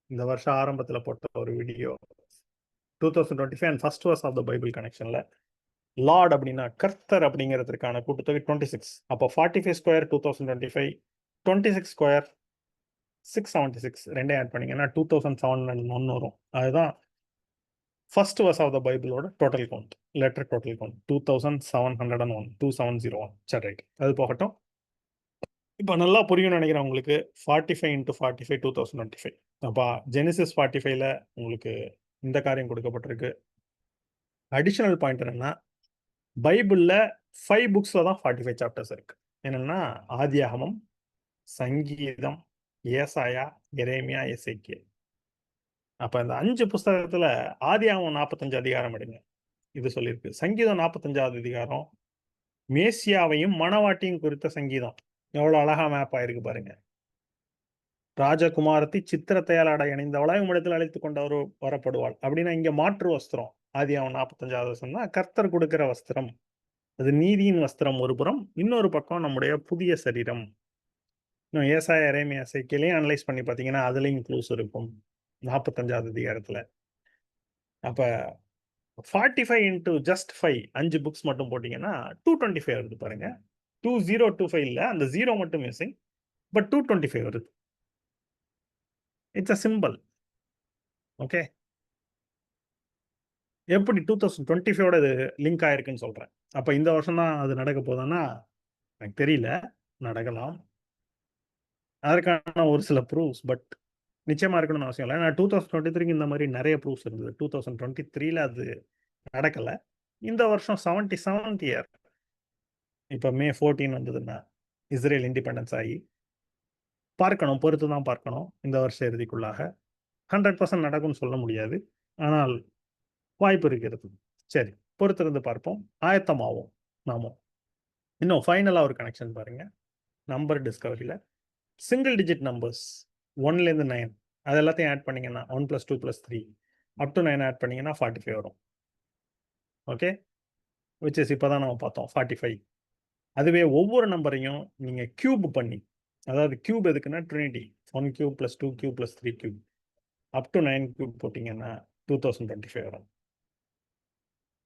இந்த வருஷம் ஆரம்பத்தில் போட்ட ஒரு video 2025 and first verse of the Bible கனெக்ஷனில் லார்ட் அப்படின்னா கர்த்தர் அப்படிங்கிறதுக்கான கூட்டுத்தொகை 26. அப்போ 45 ஸ்கொயர் 2025, 26 ஸ்கொயர் 676 ரெண்டையும் ஆட் பண்ணிங்கன்னா 2701 வரும். அதுதான் ஃபர்ஸ்ட் verse ஆஃப் த பைபிளோட total count, letter total count 2701, 2701. சரி, ரைட், அது போகட்டும். இப்போ நல்லா புரியும்னு நினைக்கிறேன் உங்களுக்கு. 45 into 45 2025. அப்போ ஜெனிசிஸ் 45ல உங்களுக்கு இந்த காரியம் கொடுக்கப்பட்டிருக்கு. அடிஷனல் பாயிண்ட் என்னன்னா, பைபிள்ல 5 புக்ஸ்ல தான் 45 சாப்டர்ஸ் இருக்கு. என்னன்னா ஆதியாகமம், சங்கீதம், ஏசாயா, எரேமியா, எசேக்கியேல். அப்ப இந்த 5 புஸ்தகத்துல ஆதியாகமம் 45 அதிகாரம் எடுங்க, இது சொல்லியிருக்கு. சங்கீதம் 45வது அதிகாரம் மேசியாவையும் மணவாட்டியும் குறித்த சங்கீதம். எவ்வளவு அழகா மேப் ஆயிருக்கு பாருங்க. ராஜகுமாரத்தி சித்திரத்தையால் ஆடை அணிந்தவளாய் உம்மிடத்தில் அழைத்துக் கொண்டவர் வரப்படுவாள் அப்படின்னா இங்க மாற்று வஸ்திரம். ஆதியாகமம் 45வது வசனம் தான் கர்த்தர் கொடுக்கிற வஸ்திரம். அது நீதியின் வஸ்திரம் ஒரு புறம், இன்னொரு பக்கம் நம்முடைய புதிய சரீரம். இன்னும் ஏசாயா, எரேமியா, எசேக்கியேலையும் அனலைஸ் பண்ணி பார்த்தீங்கன்னா அதுலயும் க்ளூஸ் இருக்கும் 45வது அதிகாரத்துல. அப்ப 45 into just 5 5 புக்ஸ் மட்டும் போட்டீங்கன்னா 225 வருது பாருங்க. 2025 இல்ல, அந்த 0 மட்டும் மிஸ்ஸிங், பட் 225 வருது. It's a simple. ஓகே, எப்படி 2025ஓட இது லிங்க் ஆயிருக்குன்னு சொல்றேன். அப்ப இந்த வருஷம் தான் அது நடக்க போகுதுன்னா எனக்கு தெரியல, நடக்கலாம். அதற்கான ஒரு சில ப்ரூஃப்ஸ் பட் நிச்சயமா இருக்கணும்னு அவசியம் இல்லை. ஏன்னா 2023க்கு இந்த மாதிரி நிறைய ப்ரூஃப்ஸ் இருந்தது. 2023ல அது நடக்கல. இந்த வருஷம் 77th இயர், இப்போ மே 14 வந்ததுன்னா இஸ்ரேல் இண்டிபெண்டன்ஸ் ஆகி பார்க்கணும், பொறுத்து தான் பார்க்கணும். இந்த வருஷ இறுதிக்குள்ளாக 100% நடக்கும்னு சொல்ல முடியாது, ஆனால் வாய்ப்பு இருக்கிறது. சரி, பொறுத்திருந்து பார்ப்போம், ஆயத்தமாவோம் நாமும். இன்னும் ஃபைனலாக ஒரு கனெக்ஷன் பாருங்க. நம்பர் டிஸ்கவரியில் சிங்கிள் டிஜிட் நம்பர்ஸ் 1லேருந்து 9 அது எல்லாத்தையும் ஆட் பண்ணிங்கன்னா 1 + 2 + 3 up to 9 ஆட் பண்ணிங்கன்னா 45 வரும். ஓகே, விச் இஸ் இப்போ தான் நம்ம பார்த்தோம் 45. அதுவே ஒவ்வொரு நம்பரையும் நீங்கள் கியூப் பண்ணி, அதாவது கியூப் எதுக்குன்னா Trinity, 1 cube + 2 cube + 3 cube up to 9 cube போட்டிங்கன்னா 2025 வரும்.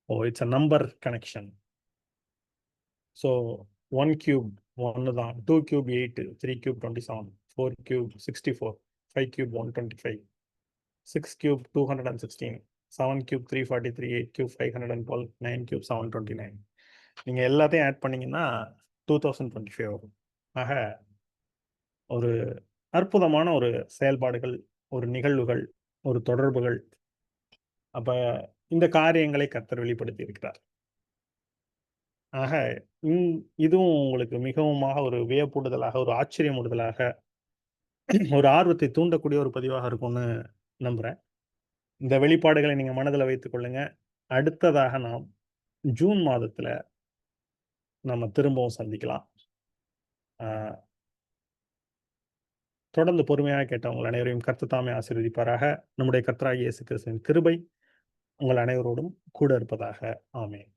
Oh, it's a number connection. So 1 cube 1 தான், 2 cube 8, 3 cube 27, 4 cube 64, 5 cube 125, 6 cube 216, 7 cube 343, 8 cube 512, 9 cube 729. நீங்கள் எல்லாத்தையும் ஆட் பண்ணிங்கன்னா 2025 வரும். ஆக ஒரு அற்புதமான ஒரு செயல்பாடுகள், ஒரு நிகழ்வுகள், ஒரு தொடர்புகள். அப்போ இந்த காரியங்களை கர்த்தர் வெளிப்படுத்தி இருக்கிறார். ஆக இதுவும் உங்களுக்கு மிகவுமாக ஒரு வியப்பூடுதலாக, ஒரு ஆச்சரியமூடுதலாக, ஒரு ஆர்வத்தை தூண்டக்கூடிய ஒரு பதிவாக இருக்கும்னு நம்புகிறேன். இந்த வெளிப்பாடுகளை நீங்கள் மனதில் வைத்துக் கொள்ளுங்க. அடுத்ததாக நாம் ஜூன் மாதத்தில் நம்ம திரும்பவும் சந்திக்கலாம். தொடர்ந்து பொறுமையாக கேட்டவங்கள் அனைவரையும் கர்த்தர் தாமே ஆசீர்வதிப்பாராக. நம்முடைய கர்த்தராகிய இயேசு கிறிஸ்துவின் கிருபை உங்கள் அனைவரோடும் கூட இருப்பதாக. ஆமென்.